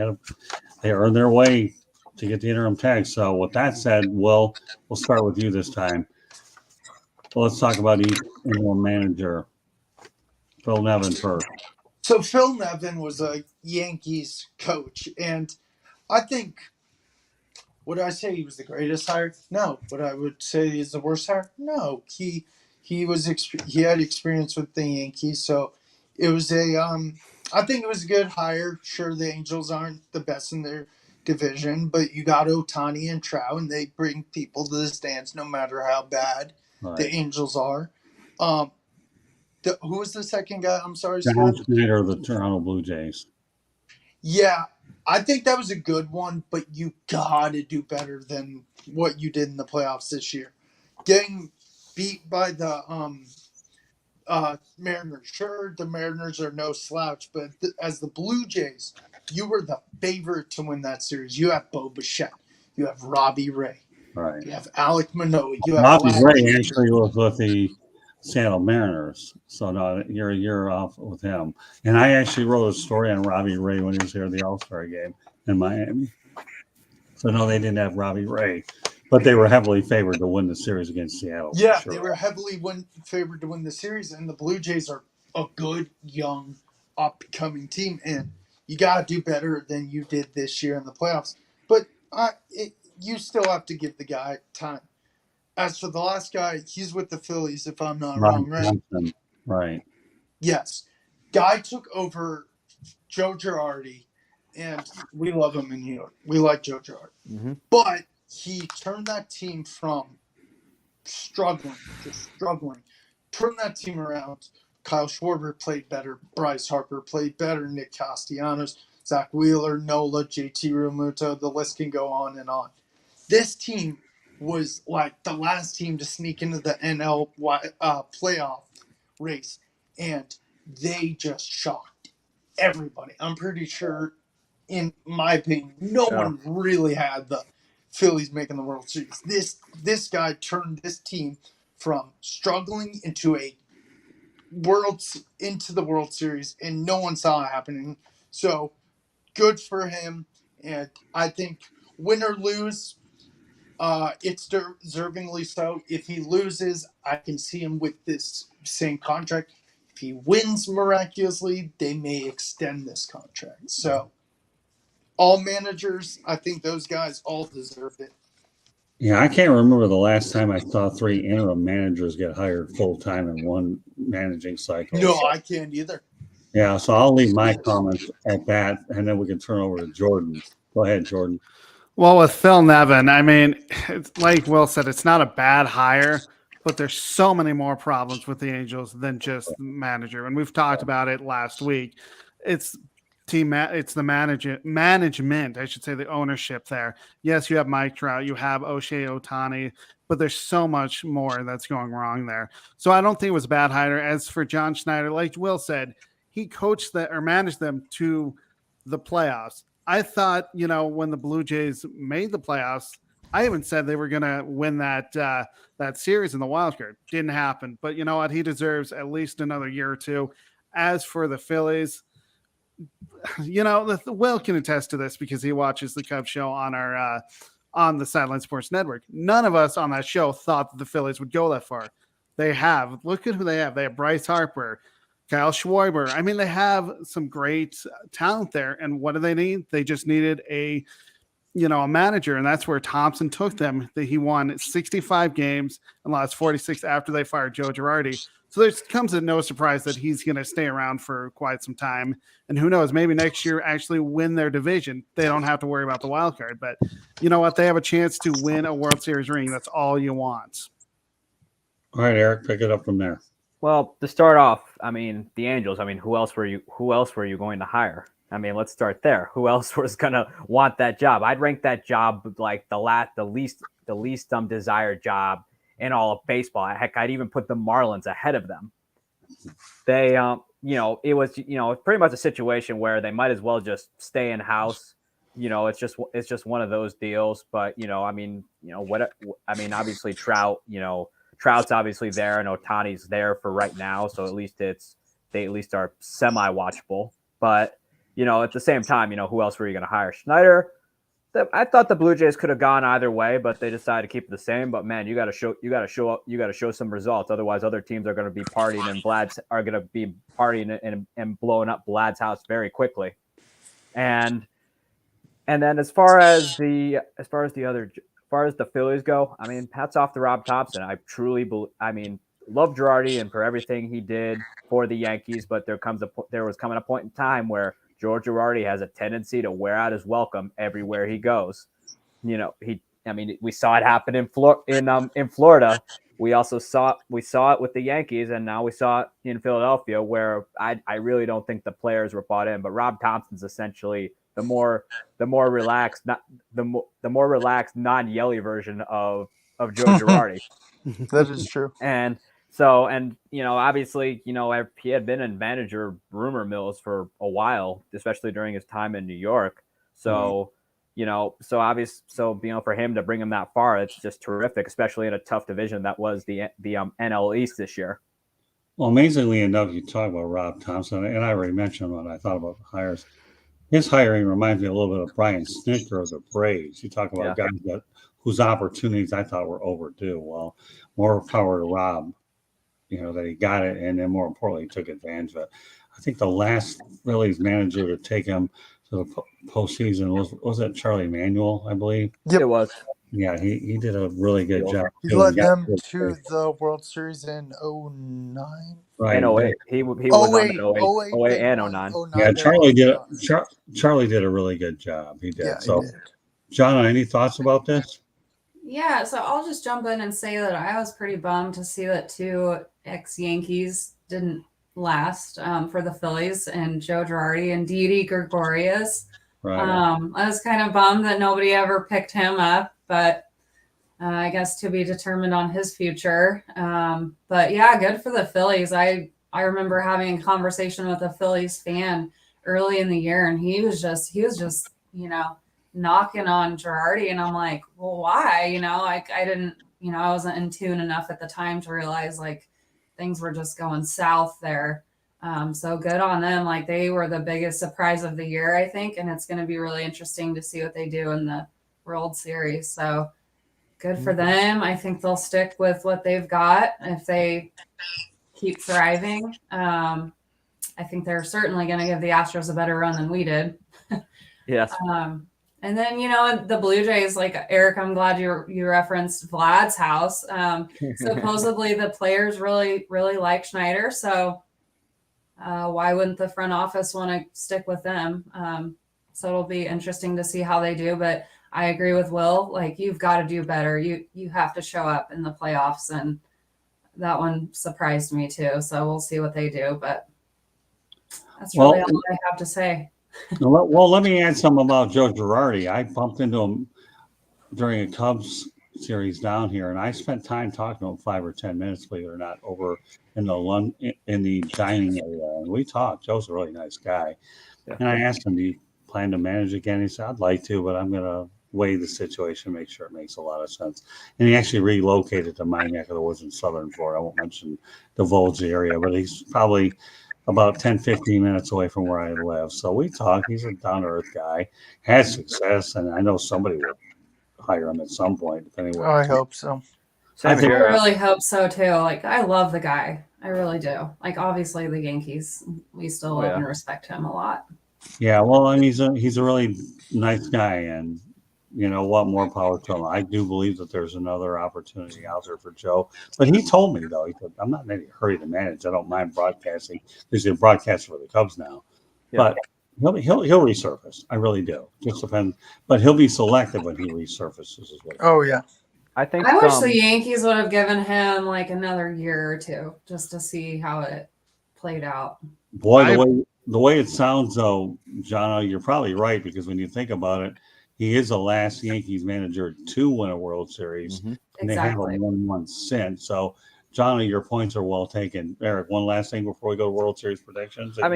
they earned their way to get the interim tag. So with that said, we'll start with you this time. Well, let's talk about each interim manager. Phil Nevin first. So Phil Nevin was a Yankees coach, and I think, would I say he was the greatest hire? No. Would I would say he's the worst hire? No. He had experience with the Yankees, so it was I think it was a good hire. Sure, the Angels aren't the best in their division, but you got Otani and Trout, and they bring people to the stands no matter how bad the Angels are. Who was the second guy? I'm sorry, John Scott. Schneider of the Toronto Blue Jays. Yeah, I think that was a good one, but you gotta do better than what you did in the playoffs this year. Getting beat by the Mariners. Sure, the Mariners are no slouch, but as the Blue Jays, you were the favorite to win that series. You have Bo Bichette, you have Robbie Ray, Right. you have Alec Manoah, you have Robbie Vlad Ray Jr. actually was with the Seattle Mariners. So no, you're off with him. And I actually wrote a story on Robbie Ray when he was here at the All-Star game in Miami. So no, they didn't have Robbie Ray, but they were heavily favored to win the series against Seattle. Yeah, sure. they were heavily favored to win the series, and the Blue Jays are a good, young, upcoming team, and you got to do better than you did this year in the playoffs. But you still have to give the guy time. As for the last guy, he's with the Phillies, if I'm not wrong, right? Johnson. Right. Yes. Guy took over Joe Girardi, and we love him in New York. We like Joe Girardi. Mm-hmm. But he turned that team from struggling to struggling. Turned that team around. Kyle Schwarber played better. Bryce Harper played better. Nick Castellanos, Zach Wheeler, Nola, JT Realmuto. The list can go on and on. This team was like the last team to sneak into the NL playoff race, and they just shocked everybody. I'm pretty sure, in my opinion, no one really had the Phillies making the World Series. This guy turned this team from struggling into the World Series, and no one saw it happening. So good for him, and I think win or lose, it's deservingly so. If he loses, I can see him with this same contract. If he wins miraculously, they may extend this contract. So, all managers, I think those guys all deserve it. Yeah, I can't remember the last time I saw 3 interim managers get hired full time in one managing cycle. No, I can't either. Yeah, so I'll leave my comments at that, and then we can turn over to Jordan. Go ahead, Jordan. Well, with Phil Nevin, I mean, it's, like Will said, it's not a bad hire, but there's so many more problems with the Angels than just the manager. And we've talked about it last week. It's it's the management, I should say, the ownership there. Yes, you have Mike Trout, you have O'Shea Otani, but there's so much more that's going wrong there. So I don't think it was a bad hire. As for John Schneider, like Will said, he coached that or managed them to the playoffs. I thought, when the Blue Jays made the playoffs, I even said they were going to win that series in the wild card. Didn't happen, but you know what? He deserves at least another year or two. As for the Phillies, the Will can attest to this because he watches the Cubs show on our on the Sideline Sports Network. None of us on that show thought that the Phillies would go that far. They have. Look at who they have. They have Bryce Harper, Kyle Schwarber. I mean, they have some great talent there. And what do they need? They just needed a manager, and that's where Thompson took them. He won 65 games and lost 46 after they fired Joe Girardi. So there comes as no surprise that he's going to stay around for quite some time. And who knows, maybe next year actually win their division. They don't have to worry about the wild card. But you know what? They have a chance to win a World Series ring. That's all you want. All right, Eric, pick it up from there. Well, to start off, I mean, the Angels. I mean, who else were you going to hire? I mean, let's start there. Who else was going to want that job? I'd rank that job like the least desired job in all of baseball. Heck, I'd even put the Marlins ahead of them. They, it was, pretty much a situation where they might as well just stay in house. It's just one of those deals. But obviously Trout's obviously there and Otani's there for right now. So they at least are semi-watchable. But, at the same time, who else were you going to hire? Schneider. I thought the Blue Jays could have gone either way, but they decided to keep it the same. But man, you got to show some results. Otherwise, other teams are going to be partying and blowing up Vlad's house very quickly. And then as far as the Phillies go, I mean, hats off to Rob Thompson. I truly love Girardi and for everything he did for the Yankees, but there was coming a point in time where George Girardi has a tendency to wear out his welcome everywhere he goes. We saw it happen in Florida. We also saw it with the Yankees, and now we saw it in Philadelphia, where I really don't think the players were bought in. But Rob Thompson's essentially the more relaxed, non-yelly version of Joe Girardi. That is true. And obviously, he had been in manager rumor mills for a while, especially during his time in New York. So, for him to bring him that far, it's just terrific, especially in a tough division that was the NL East this year. Well, amazingly enough, you talk about Rob Thompson, and I already mentioned when I thought about the hires. His hiring reminds me a little bit of Brian Snitker of the Braves. You talk about guys whose opportunities I thought were overdue. Well, more power to Rob, that he got it, and then more importantly, took advantage of it. I think the last Phillies manager to take him to the postseason was that Charlie Manuel, I believe. Yep. It was. Yeah, he did a really good job. He led them to the World Series in 09. Right. In 08. He was on 08 and 09. Yeah, Charlie did a really good job. He did. Yeah, so, he did. John, any thoughts about this? Yeah, so I'll just jump in and say that I was pretty bummed to see that 2 ex-Yankees didn't last for the Phillies, and Joe Girardi and Didi Gregorius. Right. I was kind of bummed that nobody ever picked him up, but I guess to be determined on his future. But yeah, good for the Phillies. I remember having a conversation with a Phillies fan early in the year, and he was just knocking on Girardi, and I'm like, well, why? I didn't, I wasn't in tune enough at the time to realize like things were just going south there. So good on them. Like they were the biggest surprise of the year, I think, and it's going to be really interesting to see what they do in the World Series. So good for them. I think they'll stick with what they've got. If they keep thriving. I think they're certainly going to give the Astros a better run than we did. Yes. And then, the Blue Jays, like Eric, I'm glad you referenced Vlad's house. Supposedly the players really, really like Schneider. So why wouldn't the front office want to stick with them? So it'll be interesting to see how they do. But I agree with Will. Like, you've got to do better. You have to show up in the playoffs. And that one surprised me too. So we'll see what they do. But that's really all I have to say. Well, let me add something about Joe Girardi. I bumped into him during a Cubs series down here, and I spent time talking to him 5 or 10 minutes, believe it or not, over in the dining area. And we talked. Joe's a really nice guy. Yeah. And I asked him, do you plan to manage again? He said, I'd like to, but I'm going to weigh the situation, make sure it makes a lot of sense. And he actually relocated to my neck of the woods in southern Florida. I won't mention the Volge area, but he's probably about 10, 15 minutes away from where I live. So we talk. He's a down-to-earth guy, had success, and I know somebody will hire him at some point, depending on I hope so. I really hope so, too. Like, I love the guy. I really do. Like, obviously, the Yankees, we still love and respect him a lot. Yeah, well, I mean, he's a really nice guy, and you know what? More power to him. I do believe that there's another opportunity out there for Joe. But he told me, though, he said, I'm not in any hurry to manage. I don't mind broadcasting. He's a broadcaster for the Cubs now. Yeah. But he'll resurface. I really do. Just depends. But he'll be selective when he resurfaces as well. Oh, yeah. I wish the Yankees would have given him like another year or two just to see how it played out. Boy, the way it sounds, though, John, you're probably right, because when you think about it, he is the last Yankees manager to win a World Series, and they haven't won one since. So, Johnny, your points are well taken. Eric, one last thing before we go to World Series predictions. I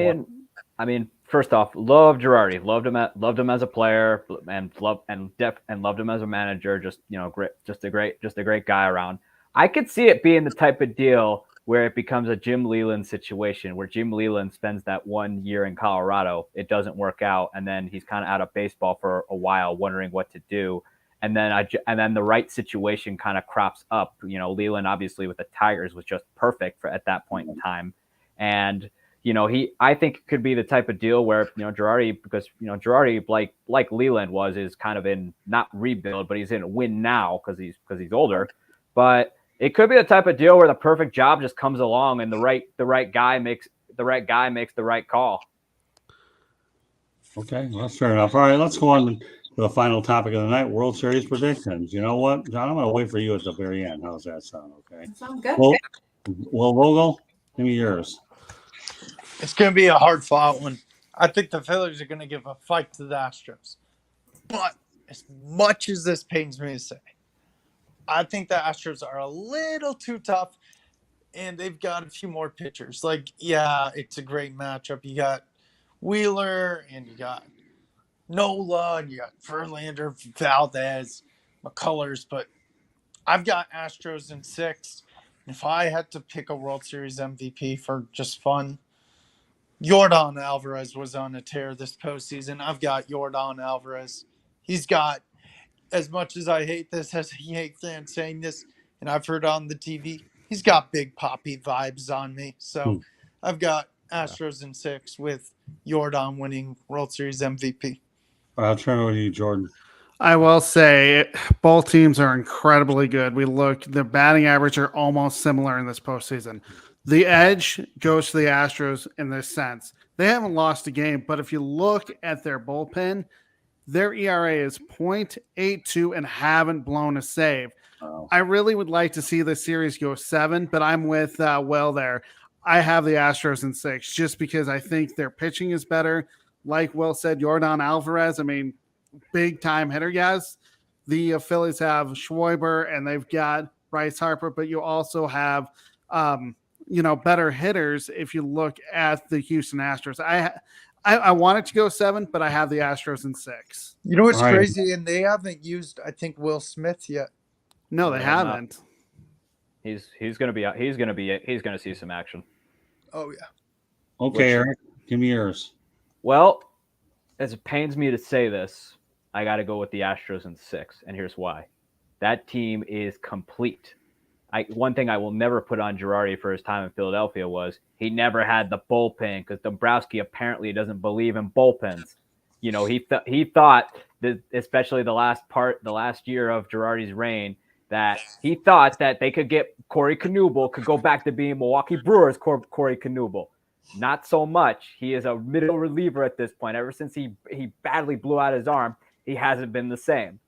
mean, first off, love Girardi, loved him as a player, and loved him as a manager. Just a great guy around. I could see it being the type of deal where it becomes a Jim Leyland situation, where Jim Leyland spends that 1 year in Colorado, it doesn't work out, and then he's kind of out of baseball for a while, wondering what to do, and then the right situation kind of crops up. Leyland obviously with the Tigers was just perfect at that point in time, and I think it could be the type of deal where Girardi, because Girardi like Leyland is kind of in not rebuild, but he's in win now because he's older, but it could be the type of deal where the perfect job just comes along and the right guy makes the right call. Okay, well, that's fair enough. All right, let's go on to the final topic of the night: World Series predictions. You know what, John? I'm going to wait for you at the very end. How's that sound? Okay. That sounds good. Well, Vogel, give me yours. It's going to be a hard-fought one. I think the Phillies are going to give a fight to the Astros. But as much as this pains me to say, I think the Astros are a little too tough, and they've got a few more pitchers. It's a great matchup. You got Wheeler, and you got Nola, and you got Verlander, Valdez, McCullers. But I've got Astros in 6. If I had to pick a World Series MVP for just fun, Yordan Alvarez was on a tear this postseason. I've got Yordan Alvarez. He's got, as much as I hate this as a Yankee fan saying this, and I've heard on the TV, he's got Big Poppy vibes on me. So I've got Astros in 6 with Yordan winning World Series MVP. I'll turn it over to you, Jordan. I will say both teams are incredibly good. The batting average are almost similar in this postseason. The edge goes to the Astros in this sense. They haven't lost a game, but if you look at their bullpen, their ERA is .82 and haven't blown a save. Oh. I really would like to see the series go 7, but I'm with Will there. I have the Astros in 6 just because I think their pitching is better. Like Will said, Yordan Alvarez, big time hitter, guys. The Phillies have Schwarber and they've got Bryce Harper, but you also have better hitters if you look at the Houston Astros. I want it to go 7, but I have the Astros in 6. You know what's crazy? And they haven't used, I think, Will Smith yet. No, they haven't. He's going to see some action. Oh yeah. Okay, Eric, give me yours. Well, as it pains me to say this, I got to go with the Astros in 6, and here's why. That team is complete. one thing I will never put on Girardi for his time in Philadelphia was he never had the bullpen because Dombrowski apparently doesn't believe in bullpens. You know, he thought that, especially the last year of Girardi's reign, that he thought that they could get Corey Knebel, could go back to being Milwaukee Brewers Corey Knebel. Not so much. He is a middle reliever at this point. Ever since he badly blew out his arm, he hasn't been the same.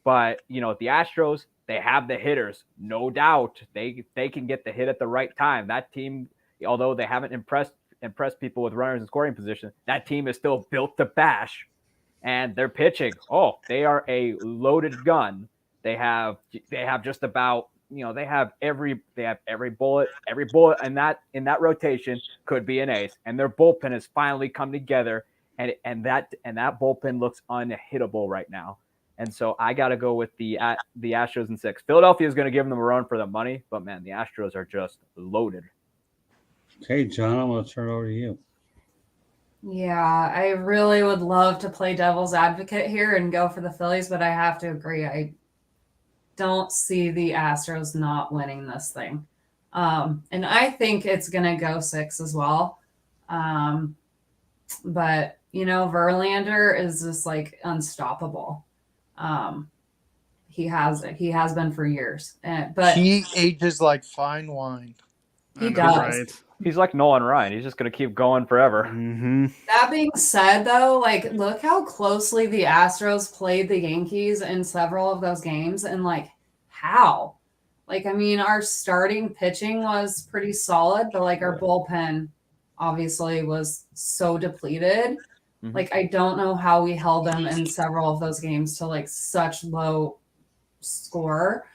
But, you know, the Astros, they have the hitters, no doubt. They can get the hit at the right time. That team, although they haven't impressed people with runners in scoring position, that team is still built to bash. And they're pitching. Oh, they are a loaded gun. They have just about, you know, they have every bullet in that rotation could be an ace. And their bullpen has finally come together, and that bullpen looks unhittable right now. And so I got to go with the Astros in 6. Philadelphia is going to give them a run for the money, but man, the Astros are just loaded. Okay, John, I'm going to turn it over to you. Yeah, I really would love to play devil's advocate here and go for the Phillies, but I have to agree. I don't see the Astros not winning this thing. And I think it's going to go 6 as well. But, you know, Verlander is just like unstoppable. He has been for years, but he ages like fine wine. He I know, does. right? He's like Nolan Ryan. He's just going to keep going forever. Mm-hmm. That being said, though, like, look how closely the Astros played the Yankees in several of those games, and like how, like, I mean, our starting pitching was pretty solid, but like our bullpen obviously was so depleted. Mhm. Like, I don't know how we held them in several of those games to like such low score.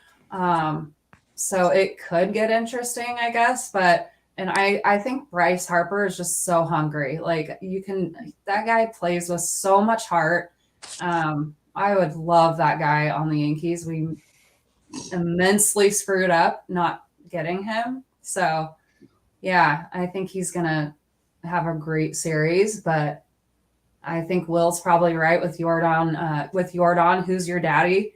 So it could get interesting, I guess. But and I think Bryce Harper is just so hungry. Like that guy plays with so much heart. I would love that guy on the Yankees. We immensely screwed up not getting him. So yeah, I think he's gonna have a great series, but I think Will's probably right with Yordan, who's your daddy.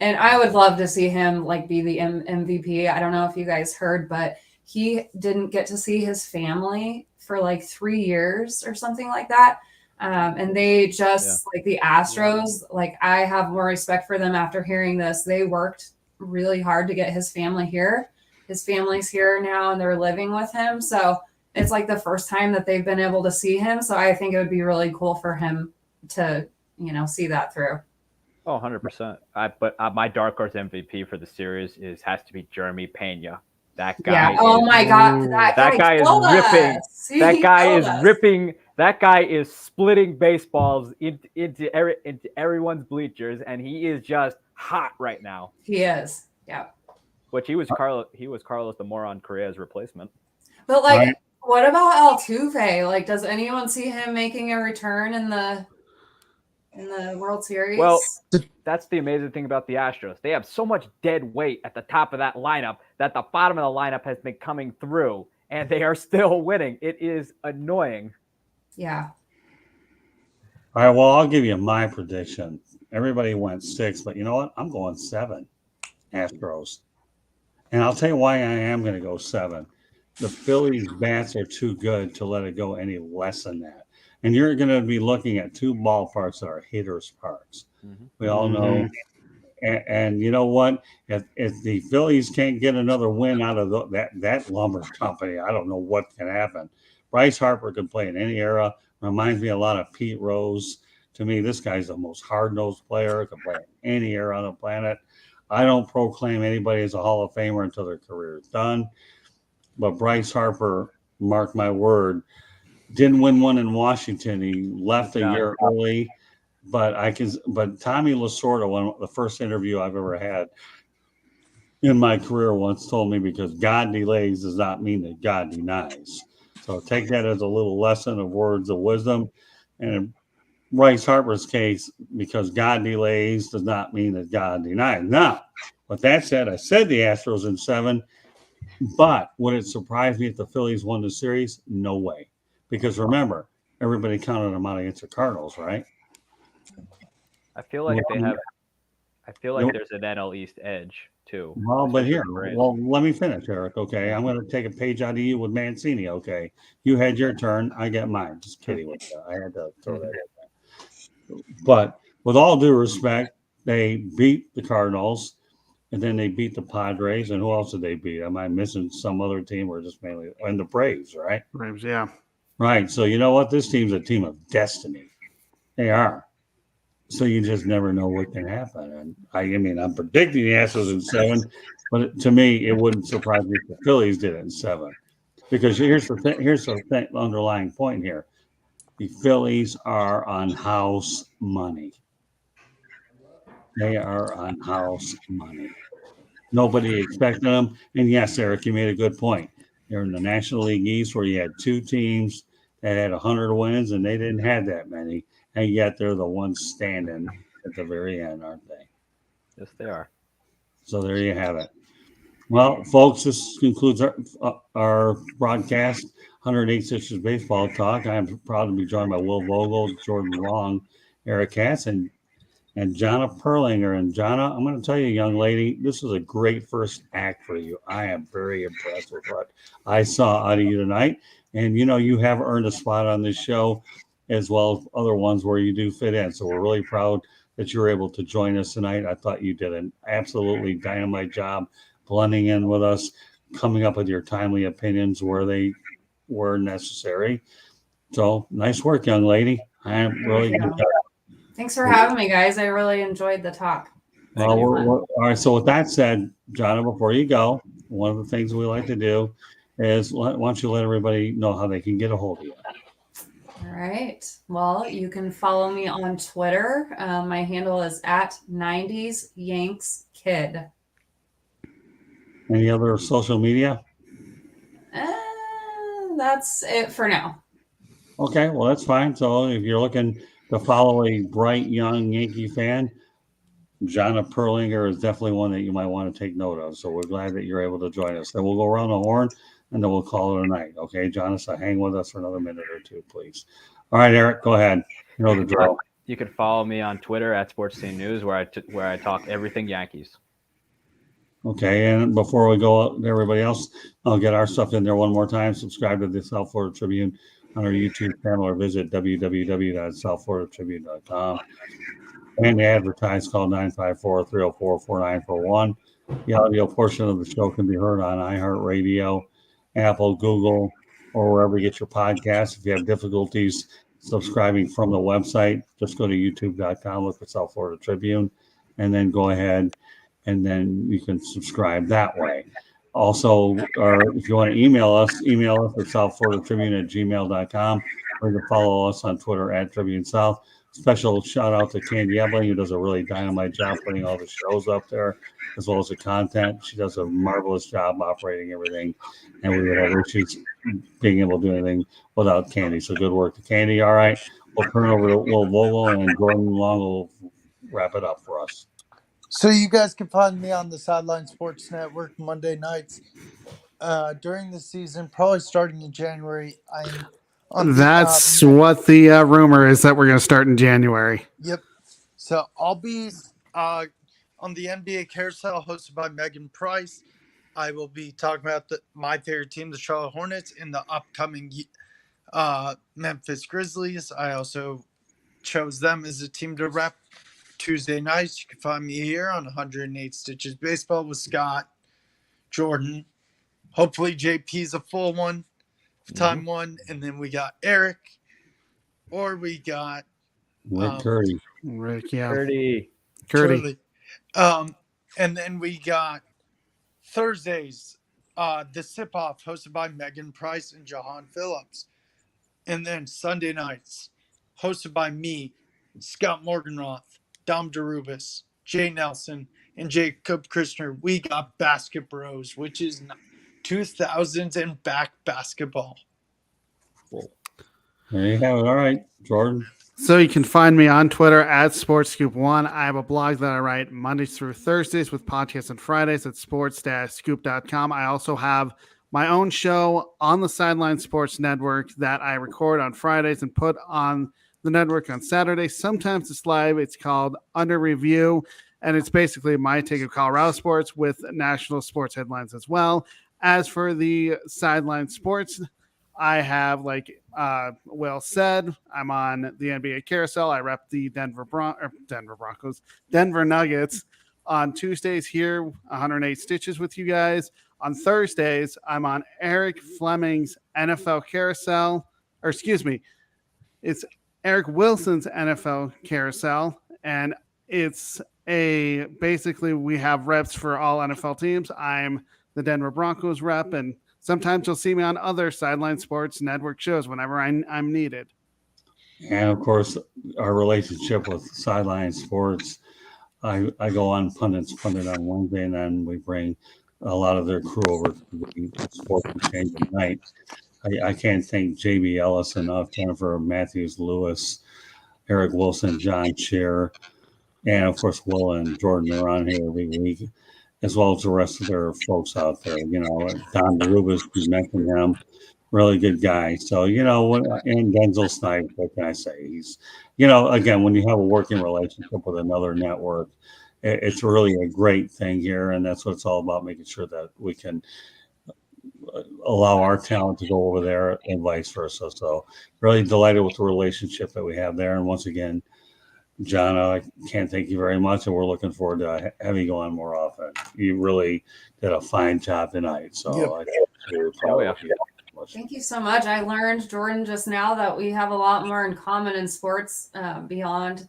And I would love to see him like be the MVP. I don't know if you guys heard, but he didn't get to see his family for like 3 years or something like that. And they just like the Astros, like I have more respect for them after hearing this. They worked really hard to get his family here. His family's here now and they're living with him. So it's like the first time that they've been able to see him. So I think it would be really cool for him to, you know, see that through. Oh, 100%. But my dark horse MVP for the series has to be Jeremy Pena. That guy. Yeah. Oh my God. That guy is ripping. us. That guy is ripping. That guy is splitting baseballs into everyone's bleachers, and he is just hot right now. He is. Yeah. Which he was Carlos the Moron Correa's replacement. But like, what about Altuve? Like, does anyone see him making a return in the World Series? Well, that's the amazing thing about the Astros. They have so much dead weight at the top of that lineup that the bottom of the lineup has been coming through, and they are still winning. It is annoying. Yeah. All right, well, I'll give you my prediction. Everybody went 6, but you know what? I'm going 7, Astros. And I'll tell you why I am going to go 7. The Phillies' bats are too good to let it go any less than that. And you're going to be looking at 2 ballparks that are hitters' parks. Mm-hmm. We all know. And you know what? If the Phillies can't get another win out of that lumber company, I don't know what can happen. Bryce Harper can play in any era. Reminds me a lot of Pete Rose. To me, this guy's the most hard-nosed player. Can play in any era on the planet. I don't proclaim anybody as a Hall of Famer until their career is done. But Bryce Harper, mark my word, didn't win one in Washington. He left a year early. But Tommy Lasorda, the first interview I've ever had in my career, once told me because God delays does not mean that God denies. So take that as a little lesson of words of wisdom. And in Bryce Harper's case, because God delays does not mean that God denies. Now, with that said, I said the Astros in 7, but would it surprise me if the Phillies won the series? No way. Because remember, everybody counted them out against the Cardinals, right? I feel like I feel like Nope. there's an NL East edge too. Well, but especially here, with the Braves. well, let me finish, Eric. Okay, I'm going to take a page out of you with Mancini. Okay, you had your turn. I get mine. Just kidding with you. I had to throw that in there. But with all due respect, they beat the Cardinals, and then they beat the Padres. And who else did they beat? Am I missing some other team, or just mainly and the Braves? Right. Braves, yeah. Right. So you know what? This team's a team of destiny. They are. So you just never know what can happen. And I mean, I'm predicting the Astros in 7, but to me, it wouldn't surprise me if the Phillies did it in 7. Because here's the thing, underlying point here. The Phillies are on house money. They are on house money. Nobody expected them. And yes, Eric, you made a good point. They're in the National League East where you had 2 teams that had 100 wins, and they didn't have that many. And yet they're the ones standing at the very end, aren't they? Yes, they are. So there you have it. Well, folks, this concludes our broadcast, 108 Sisters Baseball Talk. I am proud to be joined by Will Vogel, Jordan Long, Eric Katz, and Jonna Perlinger. And Jonna, I'm going to tell you, young lady, this is a great first act for you. I am very impressed with what I saw out of you tonight. And, you know, you have earned a spot on this show as well as other ones where you do fit in. So we're really proud that you were able to join us tonight. I thought you did an absolutely dynamite job blending in with us, coming up with your timely opinions where they were necessary. So nice work, young lady. I am really good. Thanks for having me, guys. I really enjoyed the talk. Well, all right. So with that said, Jonna, before you go, one of the things we like to do is why don't you let everybody know how they can get a hold of you? All right. Well, you can follow me on Twitter. My handle is at 90s Yanks Kid. Any other social media? That's it for now. Okay, well, that's fine. So if you're looking to follow a bright young Yankee fan, Jonna Perlinger is definitely one that you might want to take note of. So we're glad that you're able to join us. Then we'll go around the horn and then we'll call it a night. Okay, Jonna, so hang with us for another minute or two, please. All right, Eric, go ahead. You know the drill. You can follow me on Twitter at Sports Team News, where I talk everything Yankees. Okay, and before we go out to everybody else, I'll get our stuff in there one more time. Subscribe to the South Florida Tribune on our YouTube channel or visit www.southfloridatribune.com. And the advertise call 954-304-4941. The audio portion of the show can be heard on iHeartRadio, Apple, Google, or wherever you get your podcasts. If you have difficulties subscribing from the website, just go to youtube.com, look for South Florida Tribune, and then go ahead and then you can subscribe that way. Also, or if you want to email us at southfloridatribune@gmail.com, or you can follow us on Twitter at Tribune South. Special shout out to Candy Ebling, who does a really dynamite job putting all the shows up there, as well as the content. She does a marvelous job operating everything, and we would have issues being able to do anything without Candy. So good work to Candy. All right, we'll turn over to Will Vogel, and Jordan Long will wrap it up for us. So you guys can find me on the Sideline Sports Network Monday nights during the season, probably starting in January. I'm on That's what the rumor is, that we're going to start in January. Yep. So I'll be on the NBA Carousel hosted by Megan Price. I will be talking about my favorite team, the Charlotte Hornets, in the upcoming Memphis Grizzlies. I also chose them as a team to rep Tuesday nights. You can find me here on 108 Stitches Baseball with Scott, Jordan. Hopefully JP's a full one, time one. And then we got Eric, or we got Rick Curry. Rick, yeah. Curdy. And then we got Thursdays, the Sip Off, hosted by Megan Price and Jahan Phillips. And then Sunday nights, hosted by me, Scott Morganroth, Dom DeRubis, Jay Nelson, and Jacob Christner. We got Basket Bros, which is 2000s and back basketball. There you have it. All right, Jordan. So you can find me on Twitter at SportsScoop1. I have a blog that I write Mondays through Thursdays with podcasts on Fridays at sports-scoop.com. I also have my own show on the Sideline Sports Network that I record on Fridays and put on the network on Saturdays. Sometimes it's live. It's called Under Review. And it's basically my take of Colorado sports with national sports headlines as well. As for the sideline sports, I have, like Will said, I'm on the NBA carousel. I rep the Denver Broncos, Denver Nuggets on Tuesdays here, 108 Stitches with you guys. On Thursdays, I'm on Eric Fleming's NFL carousel, or excuse me, it's Eric Wilson's NFL carousel, and it's basically we have reps for all NFL teams. I'm the Denver Broncos rep, and sometimes you'll see me on other sideline sports network shows whenever I'm needed. And of course, our relationship with Sideline Sports, I go on Pundit on Wednesday, and then we bring a lot of their crew over to the Sports Exchange at night. I can't thank JB Ellis enough, Jennifer Matthews Lewis, Eric Wilson, John Shear, and of course Will and Jordan are on here every week, as well as the rest of their folks out there. You know, Don Rubis, you mentioned him, really good guy. So, you know, and Denzel Snipes, what can I say? He's, you know, again, when you have a working relationship with another network, it's really a great thing here. And that's what it's all about, making sure that we can allow our talent to go over there and vice versa. So really delighted with the relationship that we have there. And once again, John, I can't thank you very much, and we're looking forward to having you go on more often. You really did a fine job tonight, so Yep. I really proud of you. Thank you so much. I learned, Jordan, just now that we have a lot more in common in sports beyond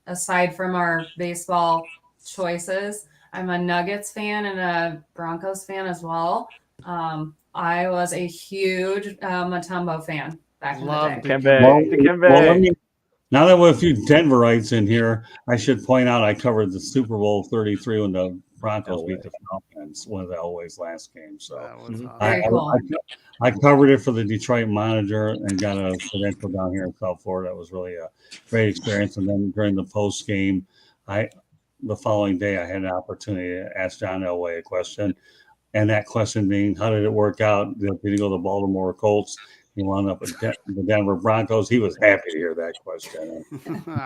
aside from our baseball choices. I'm a Nuggets fan and a Broncos fan as well. I was a huge Mutombo fan back in the day. Dikembe. Now that we have a few Denverites in here, I should point out I covered the Super Bowl 33 when the Broncos beat the Falcons, one of the Elway's last games. So That was awesome. Very cool. I covered it for the Detroit Monitor and got a credential down here in South Florida. It was really a great experience. And then during the post game, the following day, I had an opportunity to ask John Elway a question. And that question being, how did it work out? Did he go to the Baltimore Colts? He wound up at the Denver Broncos. He was happy to hear that question.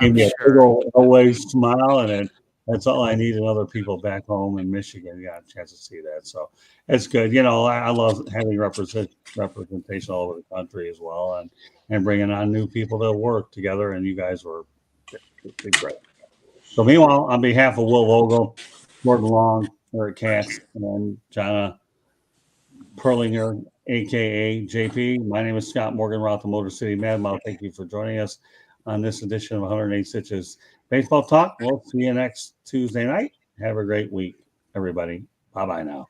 Gave me a big old Elway smile, and that's all I need. And other people back home in Michigan got a chance to see that. So it's good. You know, I love having representation all over the country as well, and bringing on new people to work together. And you guys were great. So meanwhile, on behalf of Will Vogel, Gordon Long, Eric Katz, and Jonna Perlinger, a.k.a. JP, my name is Scott Morgan, Roth, the Motor City Madmouse. Thank you for joining us on this edition of 108 Stitches Baseball Talk. We'll see you next Tuesday night. Have a great week, everybody. Bye-bye now.